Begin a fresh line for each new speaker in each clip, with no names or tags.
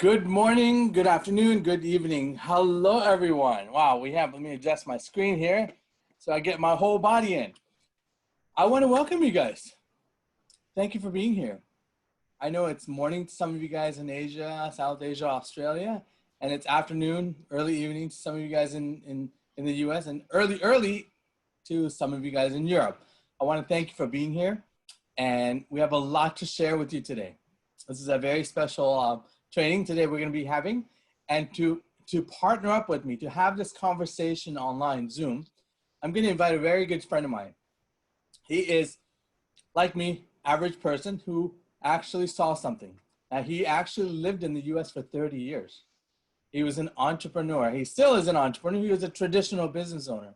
Good morning, good afternoon, good evening. Hello, everyone. Wow, let me adjust my screen here so I get my whole body in. I want to welcome you guys. Thank you for being here. I know it's morning to some of you guys in Asia, South Asia, Australia, and it's afternoon, early evening to some of you guys in the US, and early to some of you guys in Europe. I want to thank you for being here, and we have a lot to share with you today. This is a very special training today we're going to be having, and to partner up with me to have this conversation online, Zoom, I'm going to invite a very good friend of mine. He is, like me, average person who actually saw something. He actually lived in the US for 30 years. He was an entrepreneur. He still is an entrepreneur. He was a traditional business owner.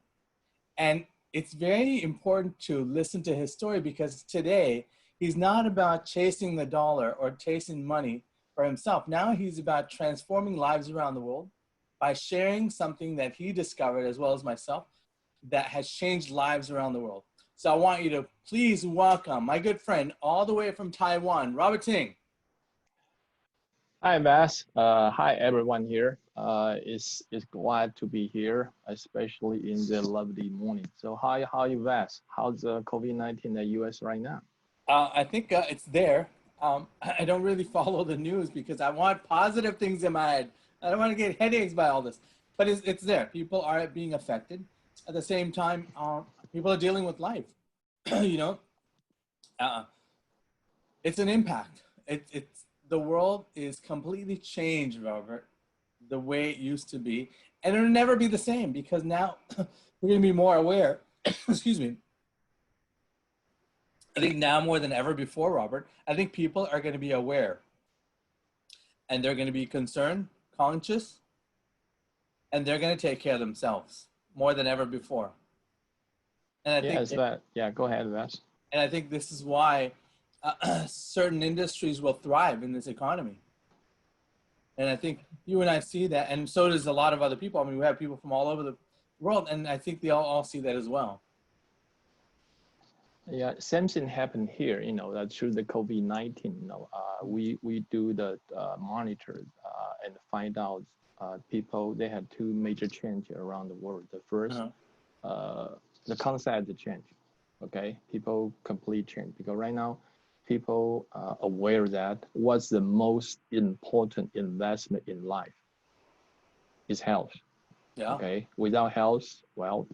And it's very important to listen to his story because today he's not about chasing the dollar or chasing money for himself. Now he's about transforming lives around the world by sharing something that he discovered, as well as myself, that has changed lives around the world. So I want you to please welcome my good friend all the way from Taiwan, Robert Ting.
Hi, Vas. Hi, everyone here. It's glad to be here, especially in the lovely morning. So how are you, Vas? How's COVID-19 in the US right now?
I think it's there. I don't really follow the news because I want positive things in my head. I don't want to get headaches by all this, but it's there. People are being affected. At the same time, people are dealing with life. You know, it's an impact. The world is completely changed, Robert, the way it used to be, and it'll never be the same because now we're going to be more aware. Excuse me. I think now more than ever before, Robert, I think people are going to be aware, and they're going to be concerned, conscious, and they're going to take care of themselves more than ever before.
And I think go ahead, Vas.
And I think this is why certain industries will thrive in this economy. And I think you and I see that, and so does a lot of other people. I mean, we have people from all over the world, and I think they all see that as well.
Yeah, same thing happened here, that through the COVID-19, we do the monitor and find out people, they had two major changes around the world. The first, the concept change, okay? People complete change, because right now, people are aware that what's the most important investment in life is health.
Yeah.
Okay. Without health, well,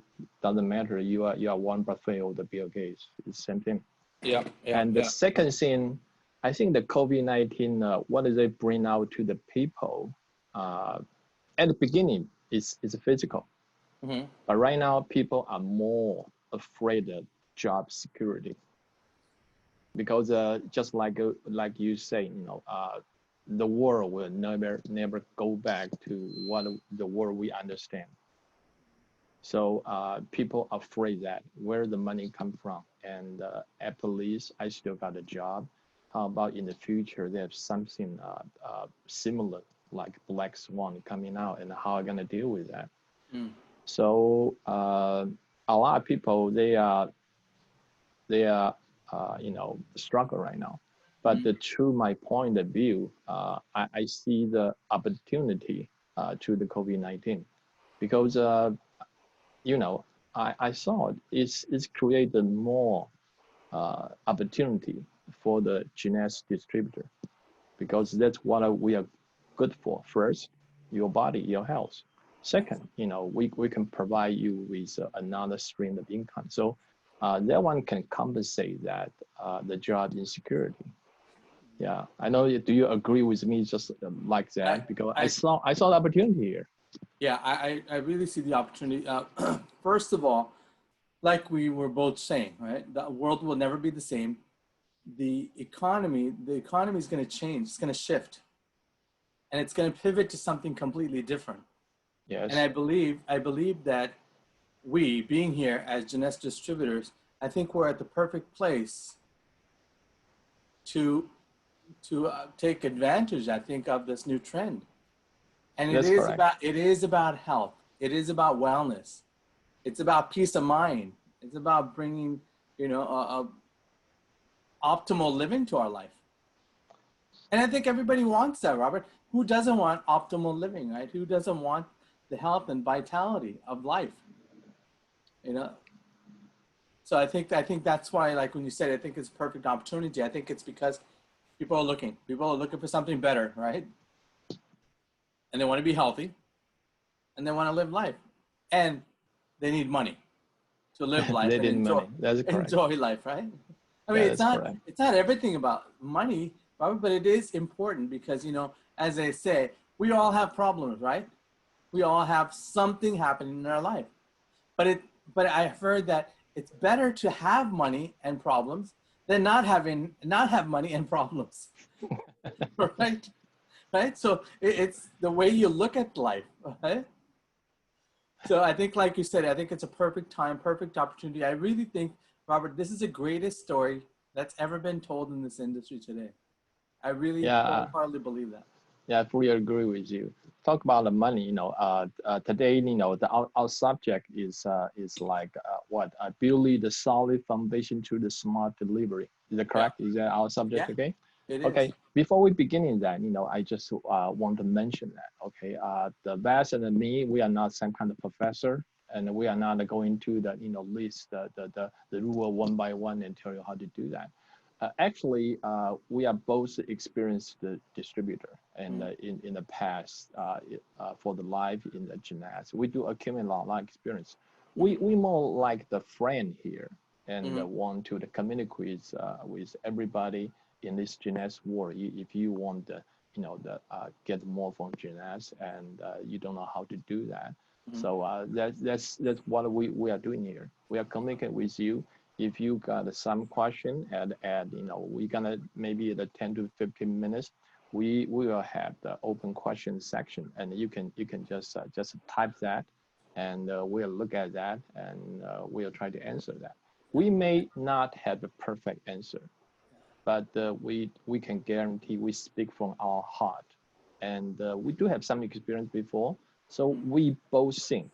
doesn't matter. You are Warren Buffett or the Bill Gates. It's the same thing.
Yeah.
And the second thing, I think the COVID-19, what does it bring out to the people? At the beginning, it's physical.
Mm-hmm.
But right now, people are more afraid of job security. Because just like you say, the world will never go back to what the world we understand. So people are afraid that where the money come from, and at least I still got a job. How about in the future there's something similar like Black Swan coming out, and how I'm gonna deal with that? So a lot of people they are struggle right now. But through my point of view, I see the opportunity to the COVID-19, because I saw it's created more opportunity for the genetics distributor, because that's what we are good for. First, your body, your health. Second, we can provide you with another stream of income. So that one can compensate that the job insecurity. Yeah, I know. Do you agree with me just like that? Because I saw the opportunity here.
Yeah, I really see the opportunity. First of all, like we were both saying, right? The world will never be the same. The economy is going to change. It's going to shift, and it's going to pivot to something completely different.
Yes.
And I believe that we, being here as genetics distributors, I think we're at the perfect place to take advantage, I think, of this new trend. And it is about health. It is about wellness. It's about peace of mind. It's about bringing, optimal living to our life. And I think everybody wants that, Robert. Who doesn't want optimal living, right? Who doesn't want the health and vitality of life? You know. So I think that's why, like when you said, I think it's a perfect opportunity. I think it's because people are looking. People are looking for something better, right? And they want to be healthy, and they want to live life, and they need money to live life
They
and
didn't money. That's correct.
enjoy life, right? I mean,
That is correct.
it's not everything about money, Robert, but it is important because, you know, as they say, we all have problems, right? We all have something happening in our life. But I've heard that it's better to have money and problems than not have money and problems. Right? Right? So it's the way you look at life, right? So I think, like you said, I think it's a perfect time, perfect opportunity. I really think, Robert, this is the greatest story that's ever been told in this industry today. I really
Yeah,
wholeheartedly believe that.
yeah, I fully agree with you. Talk about the money, today, our subject is like what? Building the solid foundation to the smart delivery. Is that
Yeah,
correct? Is that our subject?
yeah,
Okay.
it
Okay.
is.
Before we begin in that, I just want to mention that. Okay. The Vas and me, we are not some kind of professor, and we are not going to list the rule one by one and tell you how to do that. Actually, we are both experienced distributor, and in the past, for the life in the gymnast, we do accumulate a lot of experience. We more like the friend here, and want to communicate with everybody in this gymnast world. If you want get more from gymnast, and you don't know how to do that, so that's what we are doing here. We are communicating with you. If you got some question, we're gonna maybe the 10 to 15 minutes, we will have the open question section, and you can just type that, and we'll look at that, and we'll try to answer that. We may not have the perfect answer, but we can guarantee we speak from our heart, and we do have some experience before, so we both think,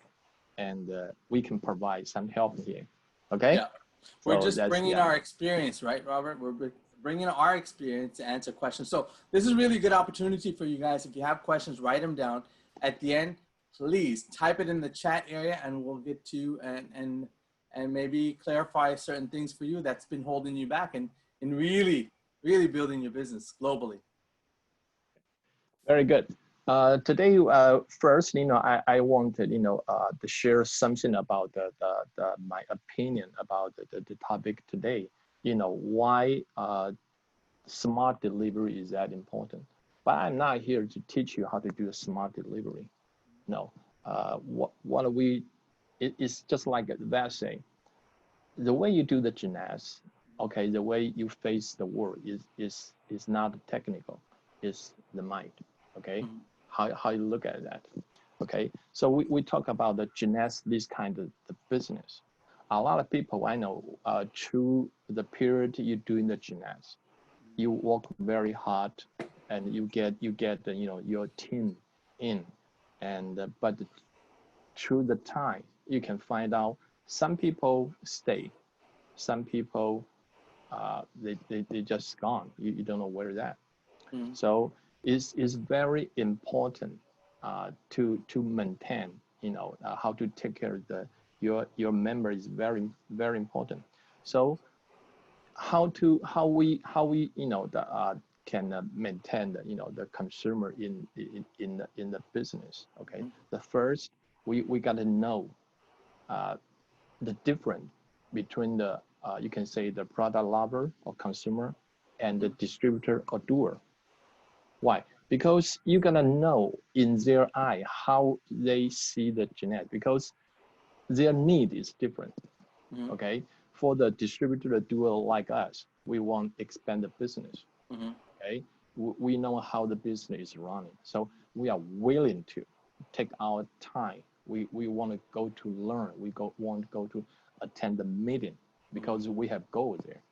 and we can provide some help here. Okay.
Yeah. We're
So
just
that's,
bringing
yeah.
our experience, right, Robert? We're bringing our experience to answer questions. So this is really a good opportunity for you guys. If you have questions, write them down. At the end, please type it in the chat area, and we'll get to and maybe clarify certain things for you that's been holding you back and really building your business globally.
Very good. Today, first, I wanted, to share something about my opinion about the topic today. Why smart delivery is that important. But I'm not here to teach you how to do a smart delivery. No. It's just like that saying. The way you do the gymnastics, okay, the way you face the world is not technical, it's the mind, okay? How you look at that, okay? So we talk about the gymnastics, this kind of the business. A lot of people I know, through the period you're doing the gymnastics, you work very hard, and you get your team in, and but through the time you can find out some people stay, some people they just gone. You don't know where that. So it's very important to maintain, how to take care of your member is very, very important. So how we can maintain the consumer in the business. Okay, the first we got to know the difference between the you can say the product lover or consumer and the distributor or doer. Why? Because you're gonna know in their eye how they see the genetic, because their need is different. Okay, for the distributor, the doer like us, we want to expand the business. Okay, we know how the business is running, so we are willing to take our time. We want to go to learn. Want to go to attend the meeting because we have goals there.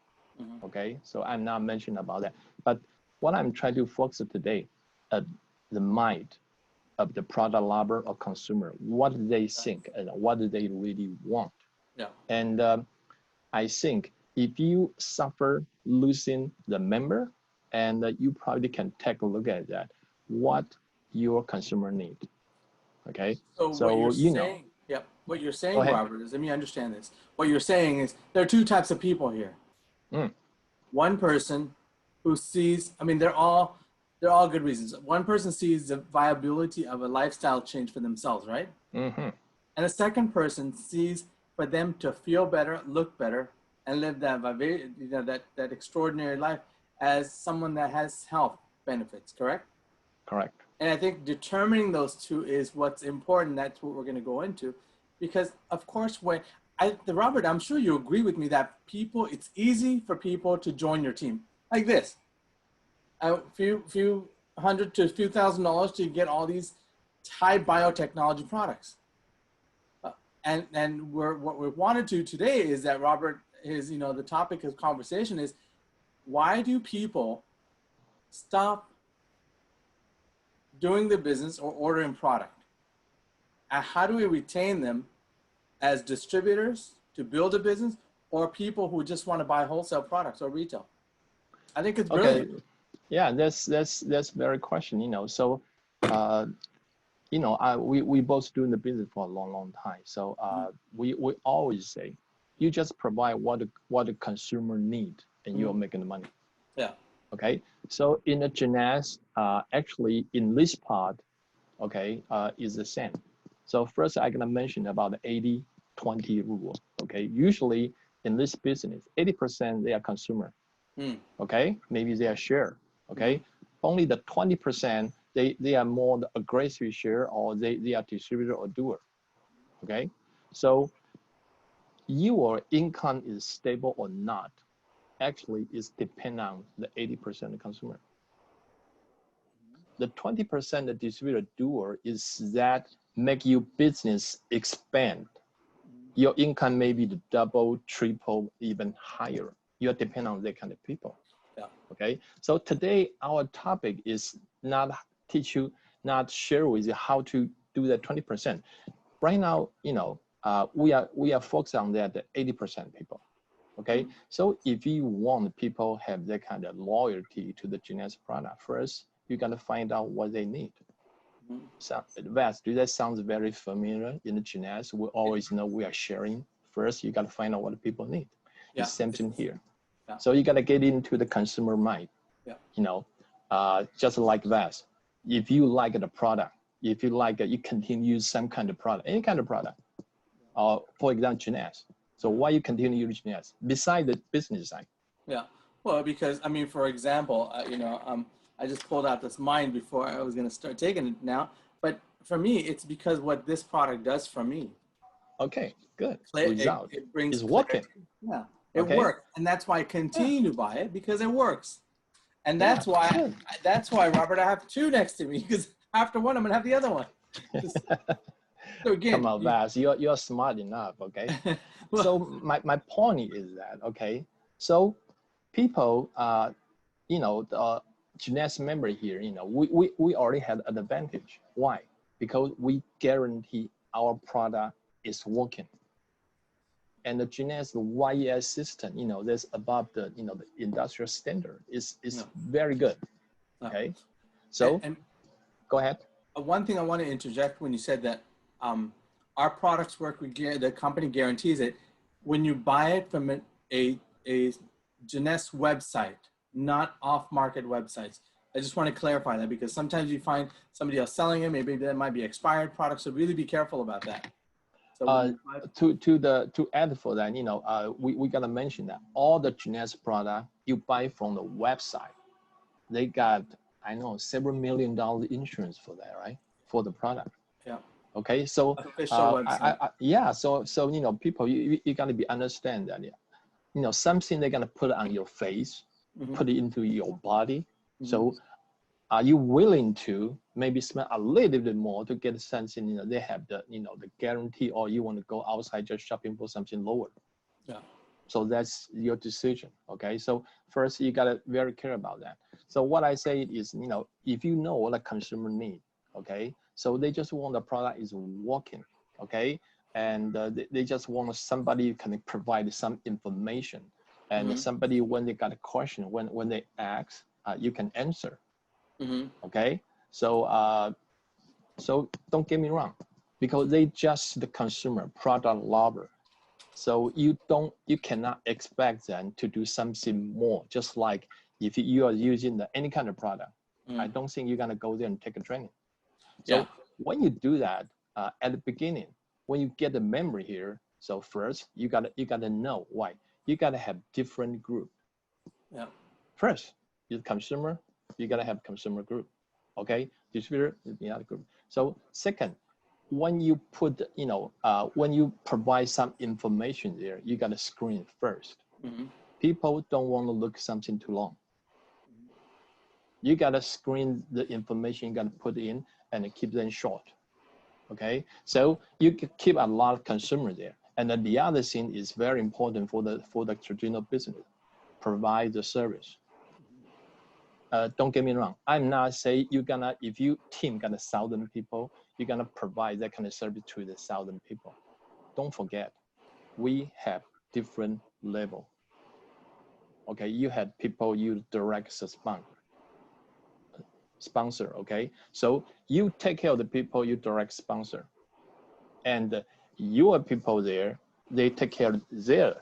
Okay, so I'm not mentioning about that, but what I'm trying to focus on today, the mind of the product lover or consumer, what they think and what do they really want.
Yeah.
And I think if you suffer losing the member and you probably can take a look at that, what your consumer need. Okay,
So what
so
you're
you know,
saying, yep, what you're
go
saying,
ahead.
Robert, is let me understand this. What you're saying is there are two types of people here.
Mm,
One person who sees, I mean, they're all good reasons. One person sees the viability of a lifestyle change for themselves, right?
mm-hmm.
And a second person sees for them to feel better, look better, and live that that extraordinary life as someone that has health benefits, correct?
Correct.
And I think determining those two is what's important. That's what we're going to go into, because of course, Robert, I'm sure you agree with me that it's easy for people to join your team like this. A few hundred to a few $1,000s to get all these high biotechnology products. And what we wanted to today is that Robert is, the topic of conversation is, why do people stop doing the business or ordering product? And how do we retain them as distributors to build a business, or people who just want to buy wholesale products or retail? I think it's brilliant.
Okay. Yeah, that's very question. So we both doing the business for a long time. So we always say, you just provide what the consumer need, and you're making the money.
Yeah.
Okay. So in the Genes, actually in this part, okay, is the same. So first I'm gonna mention about the 80-20 rule. Okay. Usually in this business, 80% they are consumer. Okay. Maybe they are share. Okay. Only the 20%, they are more the aggressive share, or they are distributor or doer. Okay. So your income is stable or not, actually is depend on the 80% consumer. The 20% the distributor doer is that make your business expand. Your income may be the double, triple, even higher. You depend on that kind of people.
Yeah.
Okay. So today our topic is not share with you how to do that 20%. Right now, we are focused on that 80% people. Okay. So if you want people have that kind of loyalty to the Genes product, first you got to find out what they need. So, Vas, do that sounds very familiar in the Genes? We always know we are sharing. First, you got to find out what the people need. Yeah. It's same thing here. Yeah. So you got to get into the consumer mind. Yeah. Just like Vas, if you like the product, if you like it, you continue to use some kind of product, any kind of product. For example, Genes. So why you continue using Genes beside the business side?
Yeah. Well, because I mean, for example, I just pulled out this Mind before I was going to start taking it now. But for me, it's because what this product does for me.
Okay, good.
It brings
it's working.
Yeah, it works, and that's why I continue to buy it, because it works. And that's why, Robert, I have two next to me, because after one, I'm gonna have the other one.
So again, come on, Vas, you're smart enough, okay? Well, so my point is that, okay, so people, the Genes member here, we already had an advantage. Why? Because we guarantee our product is working. And the Genes, the YES system, that's above the, the industrial standard is very good. Okay. So go ahead.
One thing I want to interject when you said that our products work, the company guarantees it. When you buy it from a Genes website, not off-market websites. I just want to clarify that, because sometimes you find somebody else selling it. Maybe that might be expired products. So really be careful about that. So
to add for that, we gotta mention that all the Genes product you buy from the website, they got, I know, several $1 million insurance for that, right? For the product.
Yeah.
Okay. So yeah. So people, you gotta be understand that something they're gonna put on your face, put it into your body. So are you willing to maybe spend a little bit more to get something, they have the, the guarantee, or you want to go outside just shopping for something lower?
Yeah.
So that's your decision. Okay. So first you got to very care about that. So what I say is, if you know what a consumer need, okay, so they just want the product is working, okay, and they just want somebody who can provide some information, and somebody, when they got a question, when they ask, you can answer.
Mm-hmm.
Okay, so so don't get me wrong, because they just the consumer product lover. So you cannot expect them to do something more. Just like if you are using any kind of product, I don't think you're gonna go there and take a training. So when you do that at the beginning, when you get the memory here, so first you gotta know why. You gotta have different group.
Yeah.
First, you're consumer, you gotta have consumer group. Okay, distributor is the other group. So second, when you put, when you provide some information there, you gotta screen first.
Mm-hmm.
People don't want to look something too long. You gotta screen the information you gotta put in and keep them short. Okay, so you can keep a lot of consumer there. And then the other thing is very important for the traditional business, provide the service. Don't get me wrong. I'm not saying if you team got 1,000 people, you're gonna provide that kind of service to the 1,000 people. Don't forget, we have different level. Okay, you had people you direct sponsor. Okay, so you take care of the people you direct sponsor, and your people there, they take care of their.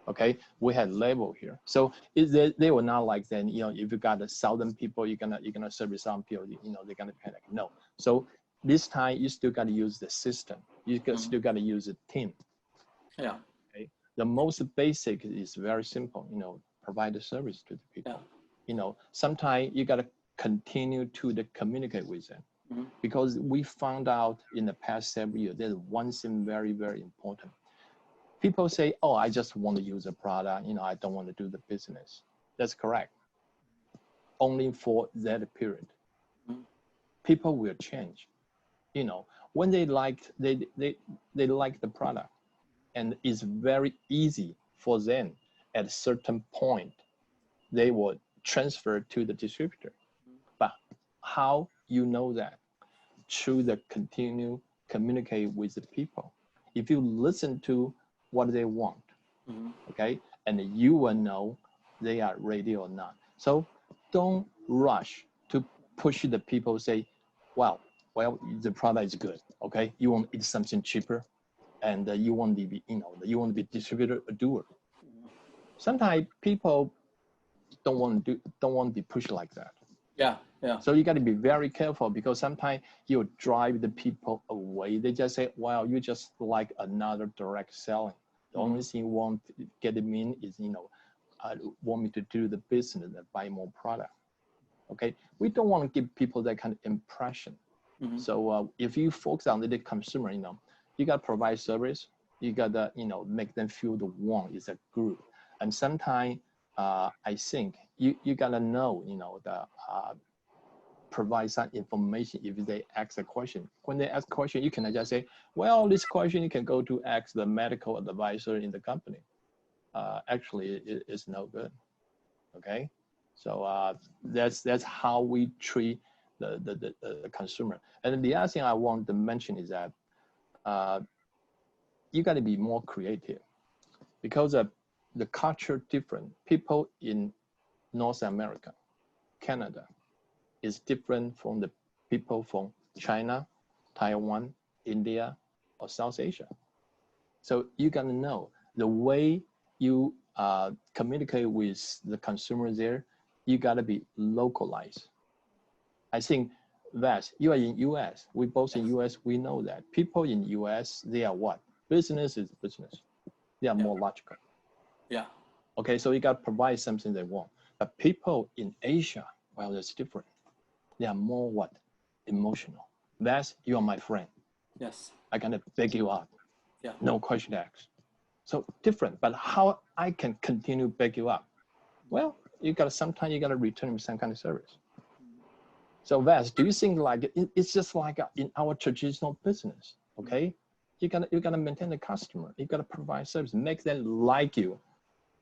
Okay, we had level here, so they were not like then. If you got 1,000 people, you're gonna service some people. They're gonna panic. No, so this time you still gotta use the system. You still gotta use a team.
Yeah.
Okay, the most basic is very simple. Provide the service to the people.
Yeah.
Sometimes you gotta continue to communicate with them.
Mm-hmm.
Because we found out in the past several years, there's one thing very, very important. People say, oh, I just want to use a product, I don't want to do the business. That's correct. Only for that period. Mm-hmm. People will change. When they like the product, and it's very easy for them at a certain point, they will transfer to the distributor. Mm-hmm. But how you know that? Through the continue communicate with the people. If you listen to what they want, mm-hmm. Okay, and you will know they are ready or not. So don't rush to push the people. Say, well, the product is good. Okay, you want to eat something cheaper, and you want to be, you want to be distributor or doer. Sometimes people don't want to be pushed like that.
Yeah.
So you got to be very careful, because sometimes you drive the people away. They just say, "Wow, you just like another direct selling. The only thing you want to get them in is, want me to do the business and buy more product." Okay, we don't want to give people that kind of impression. Mm-hmm. So if you focus on the consumer, you got to provide service. You got to, make them feel the want is a group. And sometimes I think you got to know, provide some information if they ask a question. When they ask a question, you can just say, well, this question you can go to ask the medical advisor in the company. Actually, it's no good. Okay, so that's how we treat the consumer. And the other thing I want to mention is that you got to be more creative, because the culture different. People in North America, Canada, is different from the people from China, Taiwan, India, or South Asia. So you gotta know the way you communicate with the consumer there, you gotta be localized. I think that you are in US, we both in US, we know that people in US, they are what? Business is business. They are more logical.
Yeah.
Okay, so you gotta provide something they want. But people in Asia, well, that's different. They are more what? Emotional. That's, you are my friend.
Yes.
I gotta beg you up.
Yeah.
No question asked. So different, but how I can continue beg you up? Well, sometimes you gotta return with some kind of service. So Vas, do you think like it's just like in our traditional business? Okay, you gotta maintain the customer. You gotta provide service, make them like you,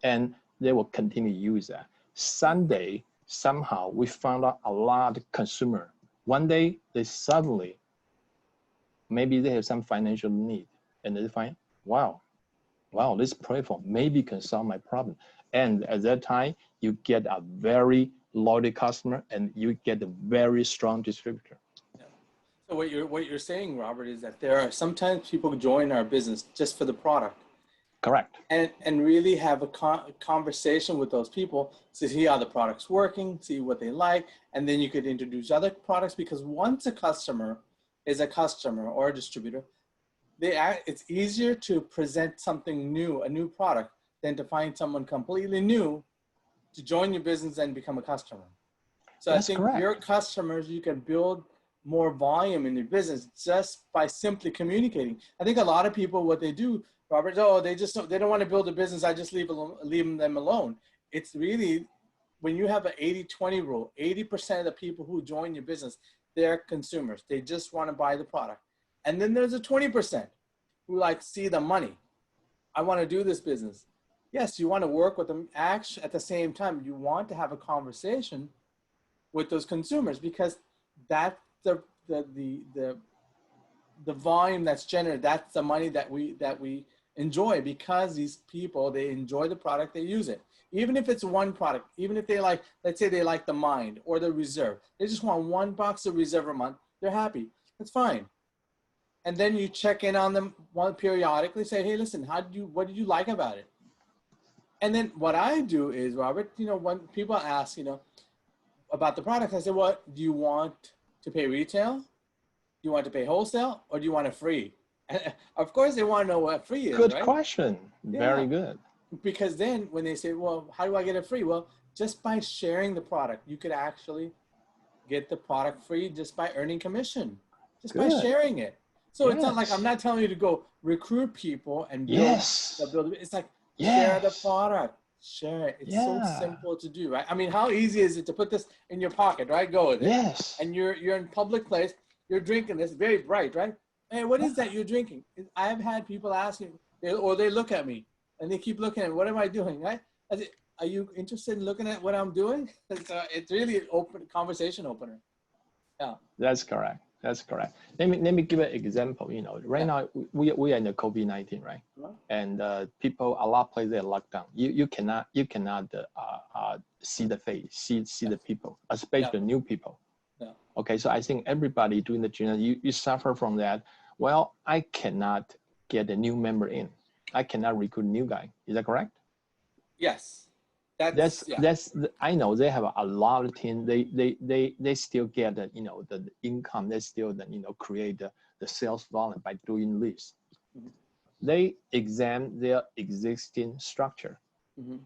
and they will continue to use that. Someday, somehow, we found out a lot of consumer. One day, they suddenly, maybe they have some financial need, and they find, wow, this platform maybe can solve my problem. And at that time, you get a very loyalty customer, and you get a very strong distributor.
So what you're saying, Robert, is that there are sometimes people join our business just for the product.
Correct.
And really have a conversation with those people to see how the product's working, see what they like, and then you could introduce other products, because once a customer is a customer or a distributor, it's easier to present something new, a new product, than to find someone completely new to join your business and become a customer. So
That's
I think
correct.
your customers, you can build more volume in your business just by simply communicating. I think a lot of people, what they do, Robert, they don't want to build a business. I just leave them alone. It's really, when you have an 80-20 rule, 80% of the people who join your business, they're consumers. They just want to buy the product. And then there's a 20% who see the money. I want to do this business. Yes, you want to work with them. Actually, at the same time, you want to have a conversation with those consumers, because that's the volume that's generated. That's the money that we enjoy, because these people, they enjoy the product, they use it. Even if it's one product, even if they let's say they like the Mind or the Reserve, they just want one box of Reserve a month, they're happy. That's fine. And then you check in on them periodically, say, hey, listen, what did you like about it? And then what I do is, Robert, when people ask, about the product, I say, well, do you want to pay retail? Do you want to pay wholesale, or do you want it free? And of course, they want to know what free is.
Good
right?
question. Yeah. Very good.
Because then when they say, well, how do I get it free? Well, just by sharing the product, you could actually get the product free just by earning commission, just by sharing it. So it's not like, I'm not telling you to go recruit people and build. It's like, share the product. Share it. It's so simple to do, right? I mean, how easy is it to put this in your pocket, right? Go with it.
Yes.
And you're in public place, you're drinking this, very bright, right? Hey, what is that you're drinking? I have had people asking, or they look at me and they keep looking at me, what am I doing, right? I say, are you interested in looking at what I'm doing? It's really an open conversation opener. Yeah.
That's correct. That's correct. Let me give an example. Right now we are in the COVID-19, right? And people, a lot of places are locked down. You cannot see the face, see the people, especially new people.
Yeah.
Okay, so I think everybody doing the journey, you suffer from that. Well, I cannot get a new member in. I cannot recruit a new guy. Is that correct?
Yes.
I know they have a lot of team. They still get the income. They still create the sales volume by doing this. Mm-hmm. They examine their existing structure. Mm-hmm.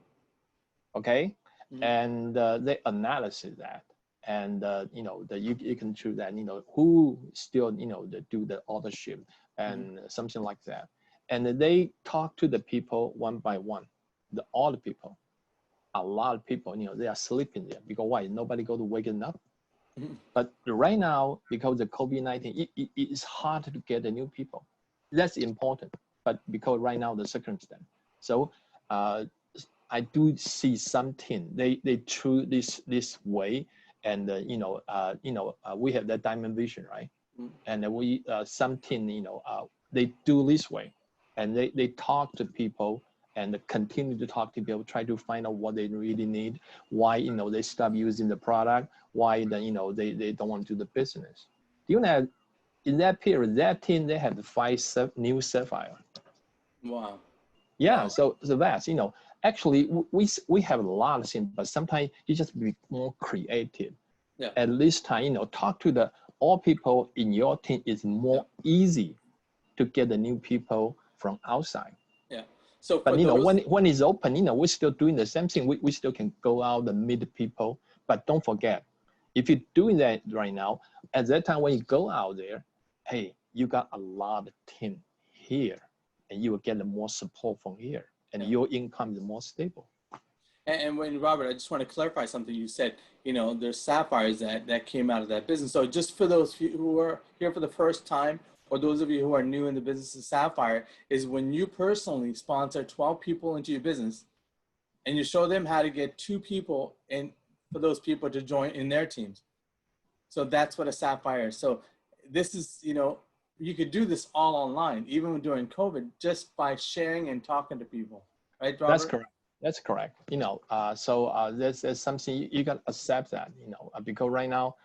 Okay, mm-hmm. And they analyze that, and you can choose that who still do the authorship and something like that, and they talk to the people one by one, all the people. A lot of people, they are sleeping there because why? Nobody go to waking up. Mm-hmm. But right now, because of COVID-19, it is hard to get the new people. That's important. But because right now the circumstance, so I do see something. They choose this way, and we have that diamond vision, right? Mm-hmm. And we something they do this way, and they talk to people. And continue to talk to people, try to find out what they really need, why they stop using the product, why they don't want to do the business. Do you know in that period, that team they have 5 new Sapphire.
Wow.
Yeah,
wow.
So that's actually we have a lot of things, but sometimes you just be more creative. Yeah. At this time, talk to all people in your team is more easy to get the new people from outside.
Yeah. So,
but when it's open, we're still doing the same thing. We still can go out and meet the people. But don't forget, if you're doing that right now, at that time when you go out there, hey, you got a lot of team here, and you will get more support from here, and your income is more stable.
And when Robert, I just want to clarify something you said. There's Sapphires that came out of that business. So just for those who are here for the first time, or those of you who are new in the business of Sapphire, is when you personally sponsor 12 people into your business and you show them how to get 2 people and for those people to join in their teams. So that's what a Sapphire is. So this is, you could do this all online, even during COVID, just by sharing and talking to people, right, Robert?
That's correct. That's correct. There's something you got to accept that, because right now,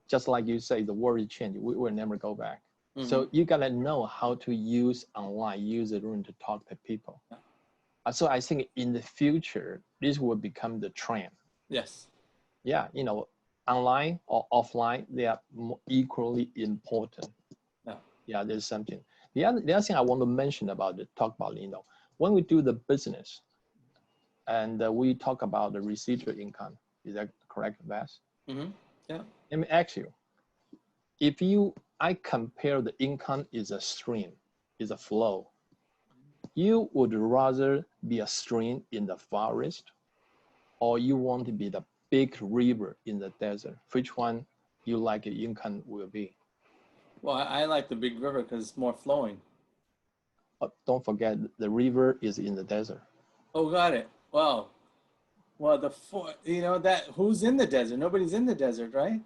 just like you say, the world is changing. We will never go back. So you got to know how to use online, use the room to talk to people. So I think in the future, this will become the trend.
Yes.
Yeah, online or offline, they are equally important. Yeah, there's something. The other thing I want to mention talk about, when we do the business and we talk about the residual income, is that correct, Vas?
Yeah.
Let me ask you, I compare the income is a stream, is a flow. You would rather be a stream in the forest, or you want to be the big river in the desert? Which one you like your income will be?
Well, I like the big river because it's more flowing.
But don't forget, the river is in the desert.
Oh, got it. Well, who's in the desert? Nobody's in the desert, right?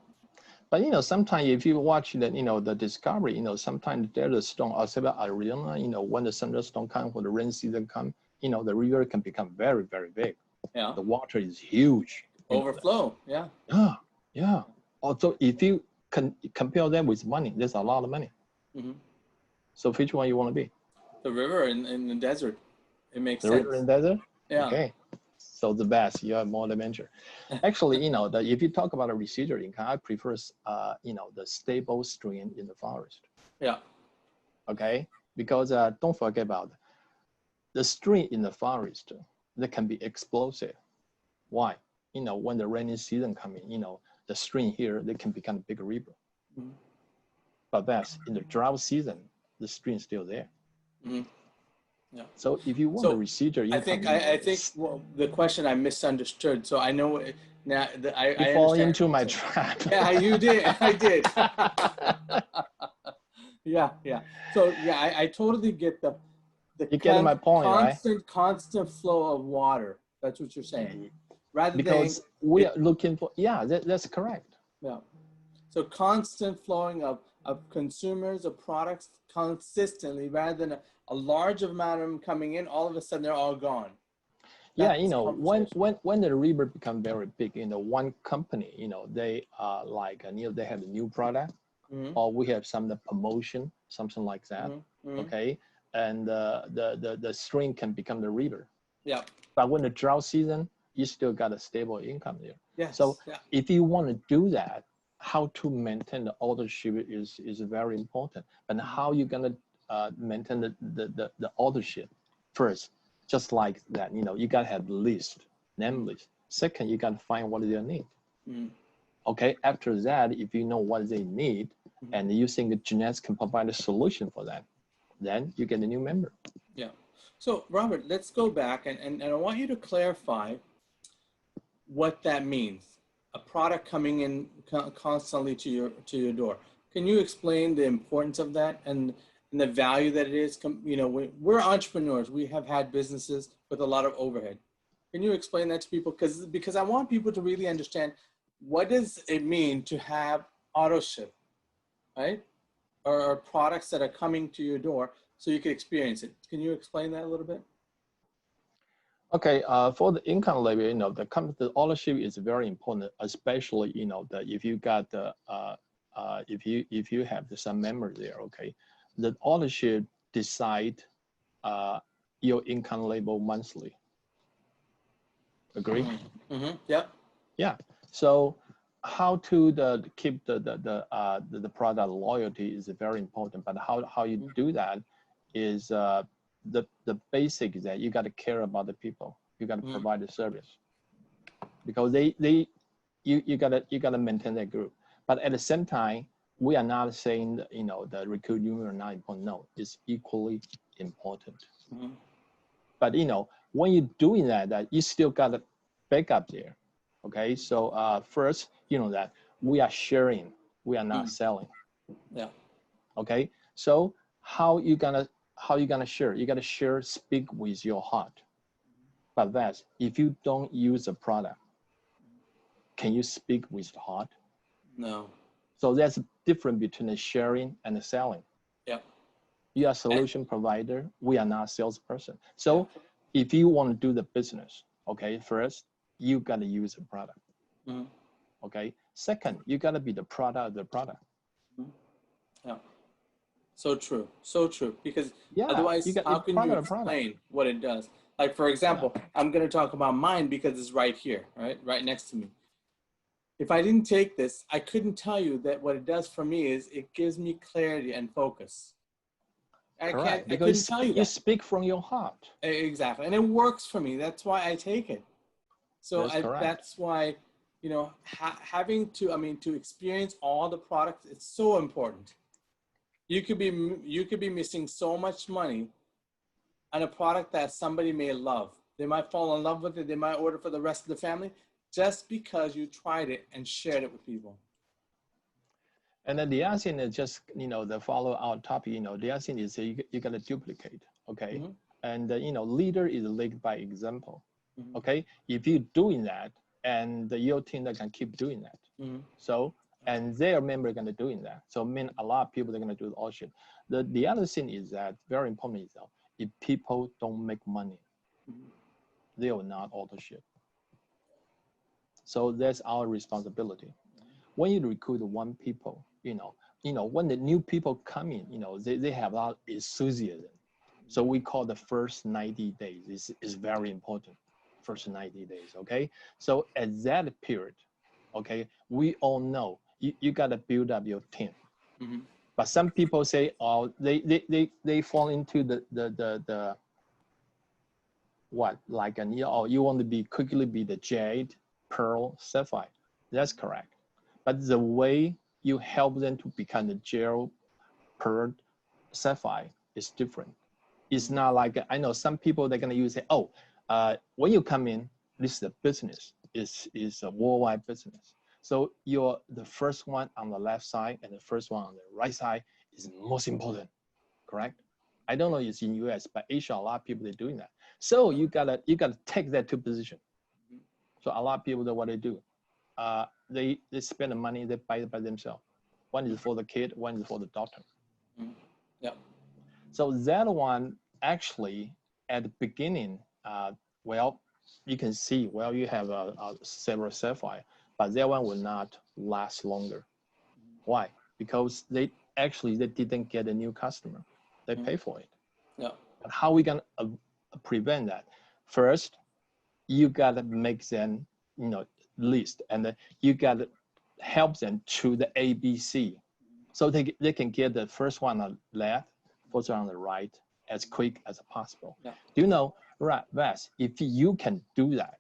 But sometimes if you watch the Discovery, sometimes there's a storm outside of Arizona. When the thunderstorm comes, when the rain season comes, the river can become very, very big.
Yeah.
The water is huge.
Overflow. Yeah.
Yeah. Also, if you can compare them with money, there's a lot of money. So which one you want to be?
The river in the desert. It makes sense.
The river in the desert?
Yeah.
Okay. So the best, you have more adventure. Actually, if you talk about a residual income, I prefer, the stable stream in the forest.
Yeah.
Okay. Because don't forget about the stream in the forest that can be explosive. Why? When the rainy season comes in, the stream here, they can become a big river. But that's in the drought season, the stream is still there.
Yeah.
So if you want a residual income,
I think the question I misunderstood. So I know now that I
fall
understand.
into my trap.
Yeah, you did. I did. Yeah. So yeah, I totally get the
you get my point,
constant flow of water. That's what you're saying.
Because we are looking for, that's correct.
Yeah. So constant flowing of consumers of products consistently, rather than a large amount of them coming in, all of a sudden they're all gone.
Yeah, when the river become very big, one company, they like they have a new product, or we have some promotion, something like that. Okay, and the stream can become the river.
Yeah.
But when the drought season, you still got a stable income there.
Yes.
So if you want to do that, how to maintain the ownership is very important. And how you're gonna maintain the ownership first, just like that. You gotta have the list, name list. Second, you gotta find what they need. Okay. After that, if you know what they need, and you think the genetics can provide a solution for that, then you get a new member.
Yeah. So Robert, let's go back and I want you to clarify what that means. A product coming in constantly to your door. Can you explain the importance of that and the value that it is? We're entrepreneurs. We have had businesses with a lot of overhead. Can you explain that to people? Because I want people to really understand, what does it mean to have auto ship, right? Or products that are coming to your door so you can experience it. Can you explain that a little bit?
Okay, for the income level, the ownership is very important, especially that if you got the if you have some members there. Okay, the ownership decide your income level monthly. Agree?
Yep.
Yeah. So how to keep the product loyalty is very important. But how you do that is the basic is that you got to care about the people. You got to provide the service, because you gotta maintain that group. But at the same time, we are not saying that, the recruit union are not important. No, it's equally important. But when you're doing that you still got a backup there. Okay, so first, that we are sharing, we are not selling.
Yeah.
Okay, so how you gonna share? You gotta share, speak with your heart. But that's, if you don't use a product, can you speak with the heart?
No.
So there's a difference between the sharing and the selling.
Yeah.
You are a solution provider. We are not a salesperson. So if you want to do the business, Okay, first, you gotta use the product.
Mhm.
Okay. Second, you gotta be the product of the product.
Yeah. So true. So true. Because
Yeah, you
otherwise,
got
how
the
can you
product of product.
explain what it does? Like, for
Yeah.
example, I'm going to talk about mine because it's right here, right next to me. If I didn't take this, I couldn't tell you that what it does for me is it gives me clarity and focus.
Correct.
I couldn't
Because
tell you
you
that.
speak from your heart.
Exactly. And it works for me. That's why I take it. So
That's correct.
that's why, having to, to experience all the products, it's so important. You could be missing so much money on a product that somebody may love. They might fall in love with it. They might order for the rest of the family just because you tried it and shared it with people.
And then the other thing is just, the follow our topic, the other thing is you got to duplicate. Okay.
Mm-hmm.
And, leader is led by example.
Mm-hmm.
Okay. If you're doing that and your team that can keep doing that.
Mm-hmm.
So, and their member are going to doing that. So, I mean, a lot of people are going to do all shit. The other thing is that very important is that if people don't make money,
Mm-hmm.
they will not order shit. So that's our responsibility. When you recruit one people, when the new people come in, they have a lot of enthusiasm. So we call the first 90 days is very important. First 90 days, okay? So at that period, okay, we all know you got to build up your team.
Mm-hmm.
But some people say, oh, they fall into the what, like you want to be quickly be the jade, pearl, sapphire. That's correct. But the way you help them to become the gel, pearl, sapphire is different. It's not like, I know some people they're gonna use it. Oh, when you come in, this is a business. Is a worldwide business. So you're the first one on the left side and the first one on the right side is most important, correct? I don't know if it's in US, but Asia, a lot of people are doing that. So you gotta take that to position. So a lot of people know what they do. They spend the money, they buy it by themselves. One is for the kid, one is for the doctor.
Mm-hmm. Yeah.
So that one actually at the beginning, well, you can see, well, you have several sapphire, but that one will not last longer. Why? Because they didn't get a new customer. They pay for it.
Yeah.
But how we can prevent that? First, you gotta make them, list, and you gotta help them through the ABC, so they can get the first one on the left, first one on the right, as quick as possible.
Yeah.
Do you know, right, Wes? If you can do that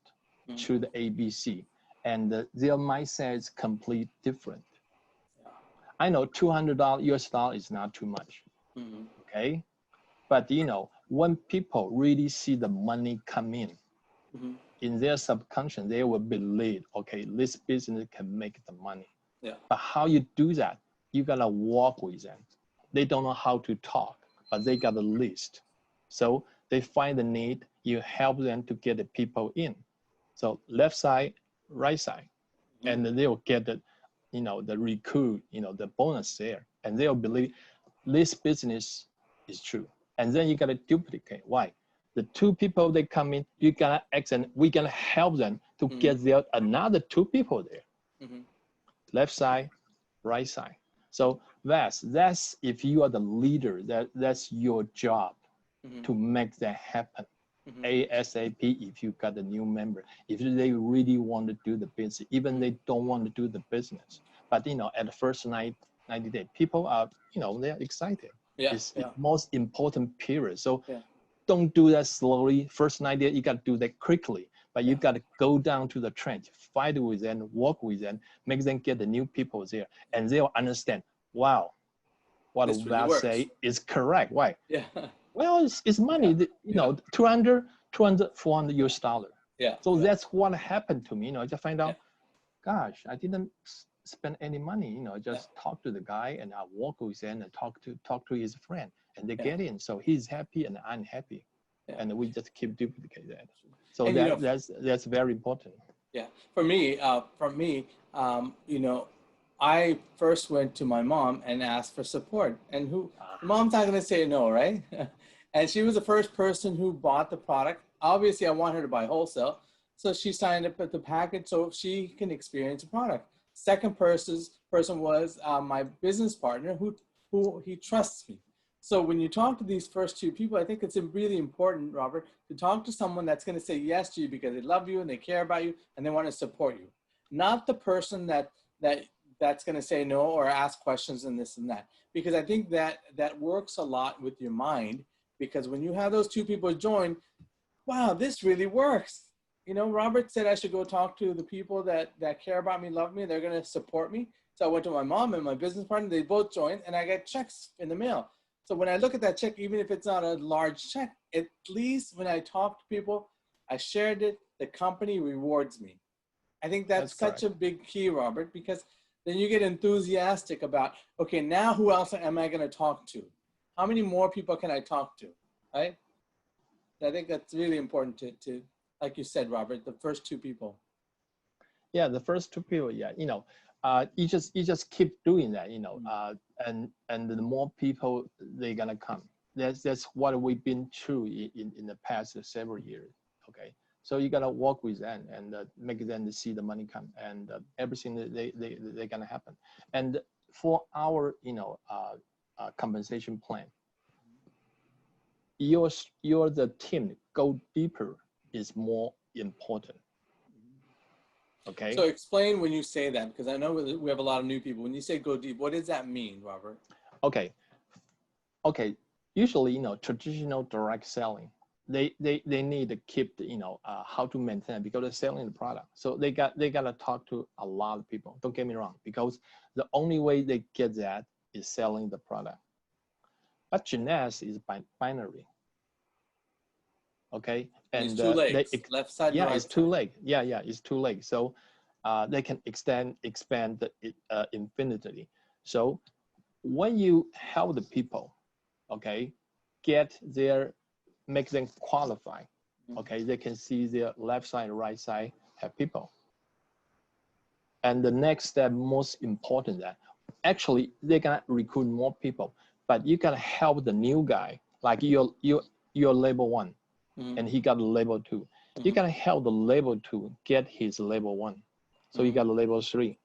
Mm-hmm.
through the ABC, and their mindset is completely different.
Yeah.
I know $200 US dollar is not too much.
Mm-hmm.
Okay, but when people really see the money come in,
Mm-hmm.
in their subconscious, they will believe, okay, this business can make the money.
Yeah.
But how you do that? You gotta walk with them. They don't know how to talk, but they got a list. So they find the need, you help them to get the people in. So left side, right side, and then they'll get the recruit, the bonus there, and they'll believe this business is true. And then you gotta duplicate. Why? The two people they come in, you gotta and we gonna help them to get there another two people there.
Mm-hmm.
Left side, right side. So that's if you are the leader, that's your job to make that happen. ASAP if you got a new member, if they really want to do the business, even they don't want to do the business. But at the first 90 days, people are, they're excited.
Yeah.
It's the most important period. So
Yeah.
don't do that slowly. First 90 days, you got to do that quickly. But you got to go down to the trench, fight with them, work with them, make them get the new people there. And they'll understand, wow, what
This really
Val
works.
say is correct. Why?
Yeah.
Well, it's money,
Yeah.
200, 400 US dollar.
Yeah.
So
Yeah.
that's what happened to me. I just find out,
Yeah.
gosh, I didn't spend any money. Just talk to the guy and I walk with him and talk to his friend, and they get in. So he's happy and I'm happy, and we just keep duplicate that. So
And,
that's very important.
Yeah, for me, I first went to my mom and asked for support, and mom's not gonna say no, right? And she was the first person who bought the product. Obviously, I want her to buy wholesale, So she signed up at the package so she can experience a product. Second person was my business partner who he trusts me. So when you talk to these first two people, I think it's really important, Robert, to talk to someone that's going to say yes to you because they love you and they care about you and they want to support you. Not the person that's going to say no or ask questions and this and that. Because I think that works a lot with your mind, because when you have those two people join, wow, this really works. You know, Robert said I should go talk to the people that care about me, love me, they're going to support me. So I went to my mom and my business partner, they both joined, and I got checks in the mail. So when I look at that check, even if it's not a large check, at least when I talk to people, I shared it, the company rewards me. I think that's such a big key, Robert, because then you get enthusiastic about, okay, now who else am I going to talk to? How many more people can I talk to, right? I think that's really important to, like you said, Robert, the first two people.
Yeah, the first two people, yeah, you know, you just keep doing that, you know, and the more people they're gonna come. That's what we've been through in the past several years. Okay, so you gotta work with them and make them see the money come, and everything that they're gonna happen. And for our, you know, compensation plan, your the team go deeper is more important. Okay.
So explain when you say that, because I know we have a lot of new people. When you say go deep, what does that mean, Robert?
Okay. Okay. Usually, you know, traditional direct selling, they need to keep the, you know, how to maintain, because they're selling the product. So they gotta talk to a lot of people. Don't get me wrong, because the only way they get that is selling the product. But Jeunesse is binary. Okay, and
it's two legs, left side,
yeah,
right
it's two legs. Yeah, it's two legs. So they can expand it infinitely. So when you help the people, okay, make them qualify. Okay, they can see their left side, right side have people. And the next step, most important, that actually they can recruit more people, but you can help the new guy, like your level 1. And he got a level 2. You can help the level 2 get his level 1. So you got a level 3.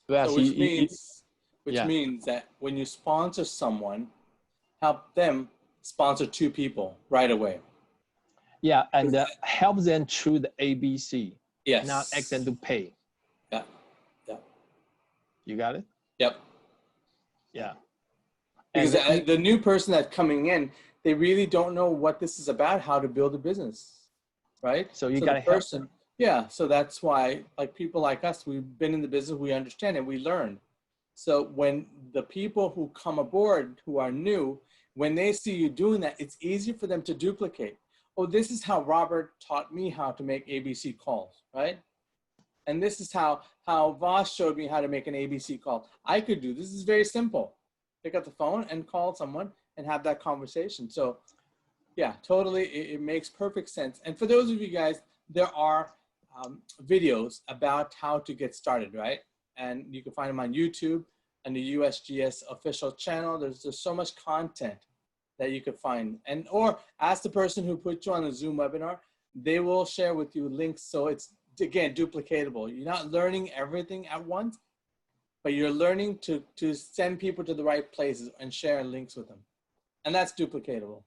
So which means that when you sponsor someone, help them sponsor two people right away.
Yeah, and help them through the ABC.
Yes.
Not ask them to pay.
Yeah.
You got it?
Yep.
Yeah.
Because the new person that's coming in, they really don't know what this is about, how to build a business, right?
So you got to help them.
Yeah, so that's why, like people like us, we've been in the business, we understand it, we learn. So when the people who come aboard who are new, when they see you doing that, it's easier for them to duplicate. Oh, this is how Robert taught me how to make ABC calls, right? And this is how Voss showed me how to make an ABC call. I could do this. Is very simple. Pick up the phone and call someone and have that conversation. So yeah, totally, it makes perfect sense. And for those of you guys, there are videos about how to get started, right? And you can find them on YouTube and the USGS official channel. There's so much content that you could find. And or ask the person who put you on the Zoom webinar, they will share with you links. So it's, again, duplicatable. You're not learning everything at once, but you're learning to send people to the right places and share links with them. And that's duplicatable.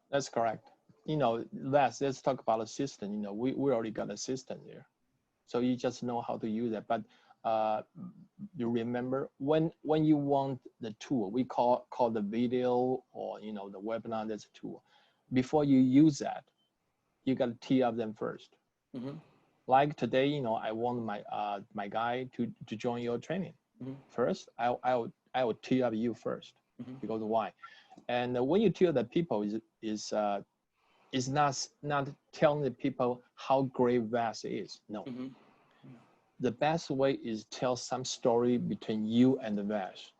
That's correct. You know, let's talk about a system. You know, we already got a system there. So you just know how to use it. But you remember when you want the tool, we call the video, or, you know, the webinar, that's a tool. Before you use that, you got to tee up them first. Like today, you know, I want my guy to join your training. First, I will tee up you first. Because why? And when you tee up the people is not telling the people how great VAS is. No. The best way is tell some story between you and the VAS.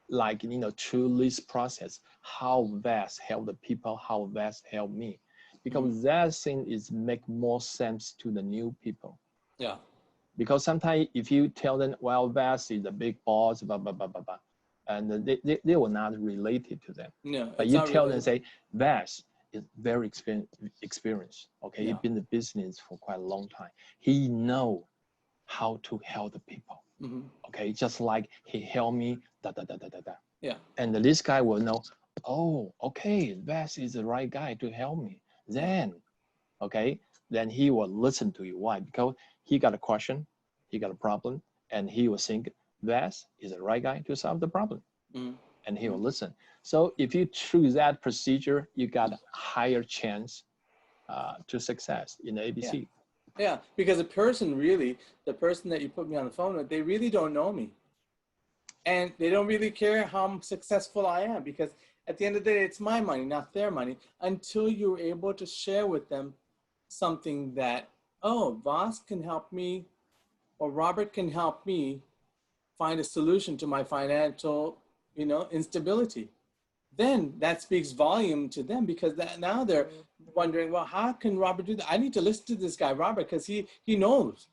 Like, you know, through this process, how VAS help the people, how VAS help me. Because that thing is make more sense to the new people.
Yeah.
Because sometimes if you tell them, well, VAS is the big boss, blah, blah, blah, blah, blah, and they will not relate it to them.
No,
but you tell them, say, VAS is very experienced. Okay,
Yeah.
he's been in the business for quite a long time. He know how to help the people.
Mm-hmm.
Okay, just like he helped me, da da da da da da.
Yeah.
And this guy will know, oh, okay, Vas is the right guy to help me. Then, okay, then he will listen to you. Why? Because he got a question, he got a problem, and he will think Vas is the right guy to solve the problem.
Mm-hmm.
And he will listen. So if you choose that procedure, you got a higher chance to success in the ABC.
Yeah, because the person that you put me on the phone with, they really don't know me. And they don't really care how successful I am, because at the end of the day, it's my money, not their money, until you're able to share with them something that, oh, Vas can help me, or Robert can help me find a solution to my financial, instability. Then that speaks volume to them, because now they're wondering, well, how can Robert do that? I need to listen to this guy, Robert, because he knows.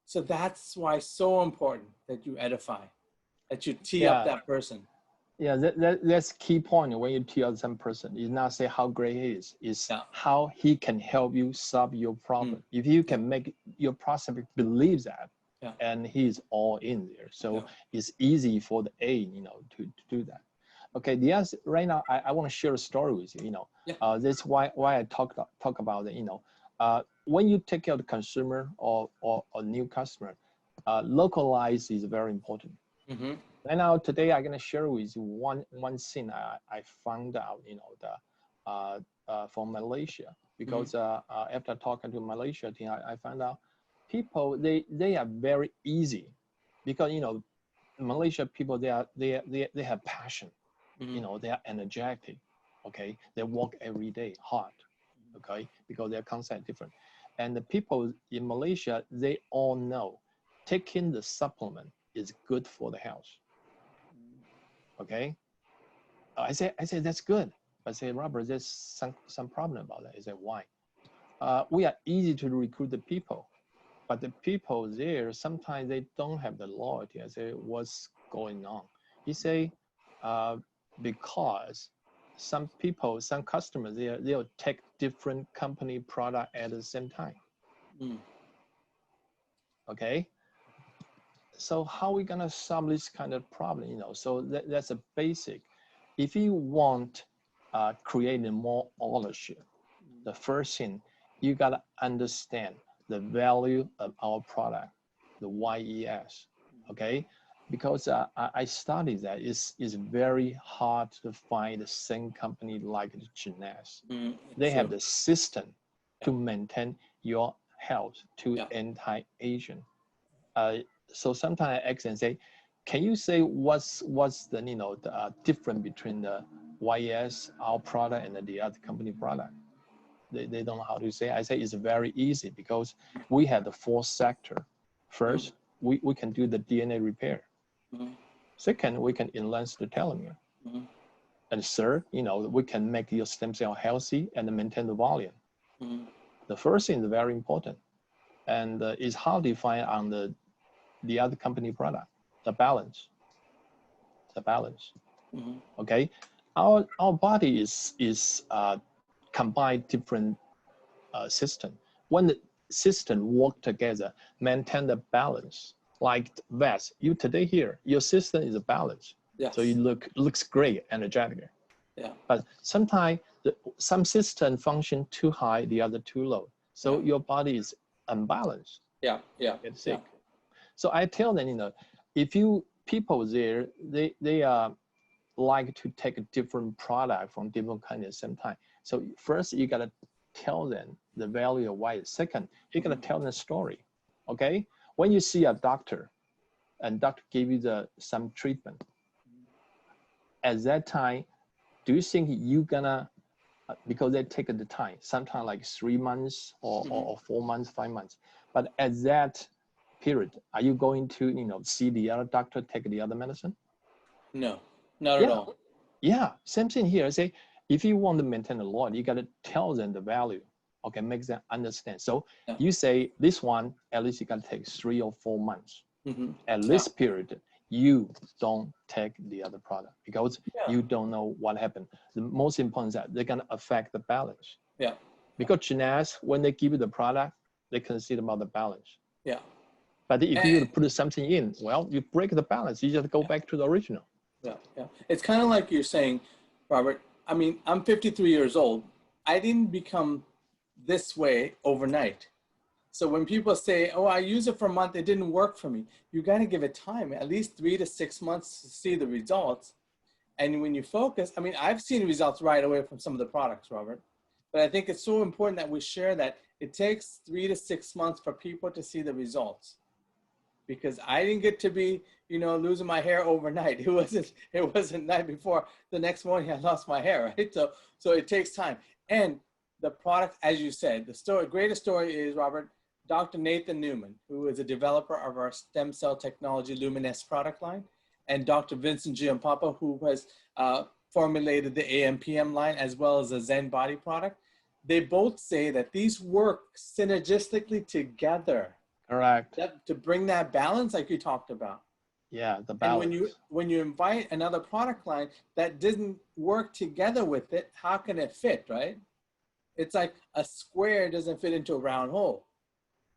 So that's why it's so important that you edify, that you tee up that person.
Yeah, that's key point when you tee up some person. Is not say how great he is how he can help you solve your problem. If you can make your prospect believe that, and he's all in there, so it's easy for the A, to do that. Okay, yes, right now I want to share a story with you. That's why I talk about it. When you take care of the consumer or a new customer, localize is very important.
Mm-hmm.
Right now, today I'm gonna share with you one thing I found out, from Malaysia, because after talking to Malaysia team, I found out people they are very easy, because Malaysia people they have passion. They are energetic. Okay, they work every day hard. Okay, because their concept different, and the people in Malaysia, they all know taking the supplement is good for the health. Okay, I say that's good. I say, Robert, there's some problem about that. I say, why? We are easy to recruit the people, but the people there sometimes they don't have the loyalty. I say, what's going on? He say, because some customers, they'll take different company product at the same time. Okay, so how are we gonna solve this kind of problem? So that's a basic. If you want creating more ownership, the first thing you gotta understand the value of our product, the YES. Okay, because I studied that it's very hard to find the same company like the Genesis. They have the system to maintain your health to anti-aging. So sometimes I ask and say, can you say what's the the difference between the YES, our product, and the other company product? They don't know how to say. I say it's very easy, because we have the 4 sector. First, we can do the DNA repair. Second, we can enhance the telomere. And third, we can make your stem cell healthy and maintain the volume. The first thing is very important, and it's hard to find on the other company product, the balance. Okay, our body is combine different system. When the system work together, maintain the balance. Like Vas, you today here, your system is a balance.
Yes.
So you looks great, energetic.
Yeah.
But sometimes some system function too high, the other too low. So your body is unbalanced.
Yeah.
Get sick. So I tell them, if you people there, they like to take a different product from different kind at the same time. So first you gotta tell them the value of why. Second, you gotta tell them a story. Okay, when you see a doctor, and doctor give you some treatment, at that time, do you think you gonna, because they take the time, sometimes like 3 months or 4 months, 5 months, but at that period, are you going to see the other doctor, take the other medicine?
No, not at all.
Yeah, same thing here. I say, if you want to maintain the loyalty, you got to tell them the value. Okay, make them understand. So you say this one, at least you got to take 3 or 4 months. At this period, you don't take the other product because
Yeah.
you don't know what happened. The most important is that they're gonna affect the balance.
Yeah.
Because genetics, when they give you the product, they consider about the balance.
Yeah.
But if
And,
you put something in, well, you break the balance. You just go back to the original.
yeah. Yeah. It's kind of like you're saying, Robert. I mean, I'm 53 years old. I didn't become this way overnight. So when people say, oh, I use it for a month, it didn't work for me, you got to give it time, at least 3 to 6 months to see the results. And when you focus, I mean, I've seen results right away from some of the products, Robert. But I think it's so important that we share that it takes 3 to 6 months for people to see the results. Because I didn't get to be, you know, losing my hair overnight. It wasn't night before the next morning I lost my hair, right? So it takes time. And the product, as you said, the greatest story is, Robert, Dr. Nathan Newman, who is a developer of our stem cell technology Luminesce product line, and Dr. Vincent Giampapa, who has formulated the AMPM line as well as the Zen Body product. They both say that these work synergistically together.
Correct.
To bring that balance like you talked about.
Yeah, the balance.
And when you invite another product line that doesn't work together with it, how can it fit, right? It's like a square doesn't fit into a round hole.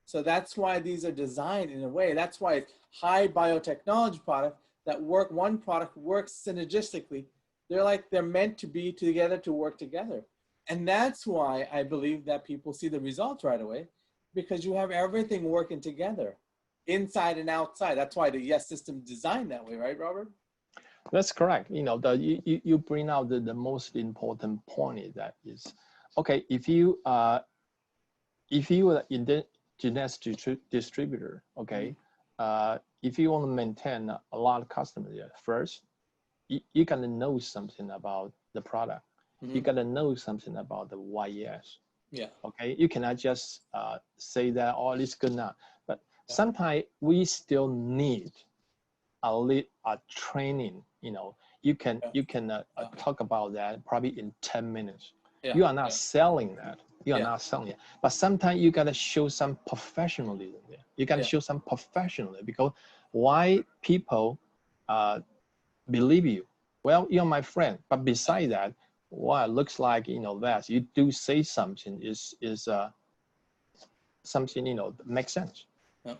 So that's why these are designed in a way. That's why it's high biotechnology product that work, one product works synergistically. They're meant to be together to work together. And that's why I believe that people see the results right away, because you have everything working together, inside and outside. That's why the Yes system designed that way, right, Robert?
That's correct. You know, you bring out the most important point is that is, okay, if you are in the genetics distributor, okay, if you want to maintain a lot of customers there, first, you gotta know something about the product. You gotta know something about the YES.
Yeah.
Okay, you cannot just say that, oh, it's good now. But sometimes we still need a training. You know, you can talk about that probably in 10 minutes.
Yeah.
You are not selling that. You are not selling it. But sometimes you gotta show some professionalism there. You gotta show some professionalism, because why people believe you? Well, you're my friend. But beside that, well, it looks like, you know, that you do say something is something, you know, makes sense.
Yeah.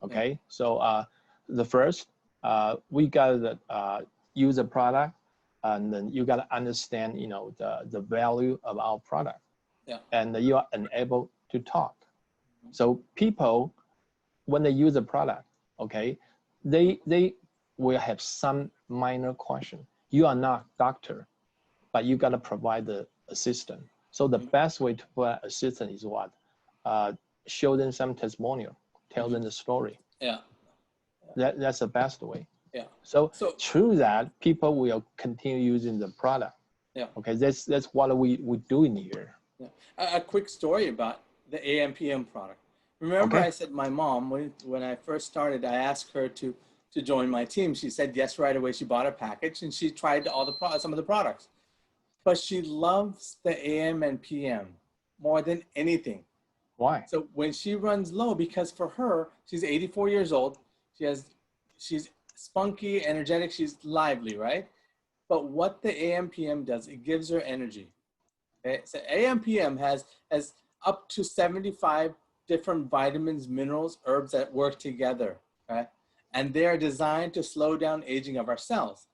Okay, so the first, we gotta use a product, and then you gotta understand, you know, the value of our product.
Yeah.
And you are unable to talk. So people, when they use a product, okay, they will have some minor question. You are not doctor, but you gotta provide the assistant. So the best way to provide assistant is what? Show them some testimonial, tell them the story.
Yeah.
That's the best way.
Yeah.
So through that, people will continue using the product.
Yeah.
Okay, that's what we do in here.
Yeah. A quick story about the AMPM product. Remember, I said my mom, when I first started, I asked her to join my team. She said yes right away. She bought a package and she tried some of the products. But she loves the AM and PM more than anything.
Why?
So when she runs low, because for her, she's 84 years old. She's spunky, energetic. She's lively, right? But what the AMPM does, it gives her energy. Okay? So AMPM has up to 75 different vitamins, minerals, herbs that work together, right? And they're designed to slow down aging of our cells.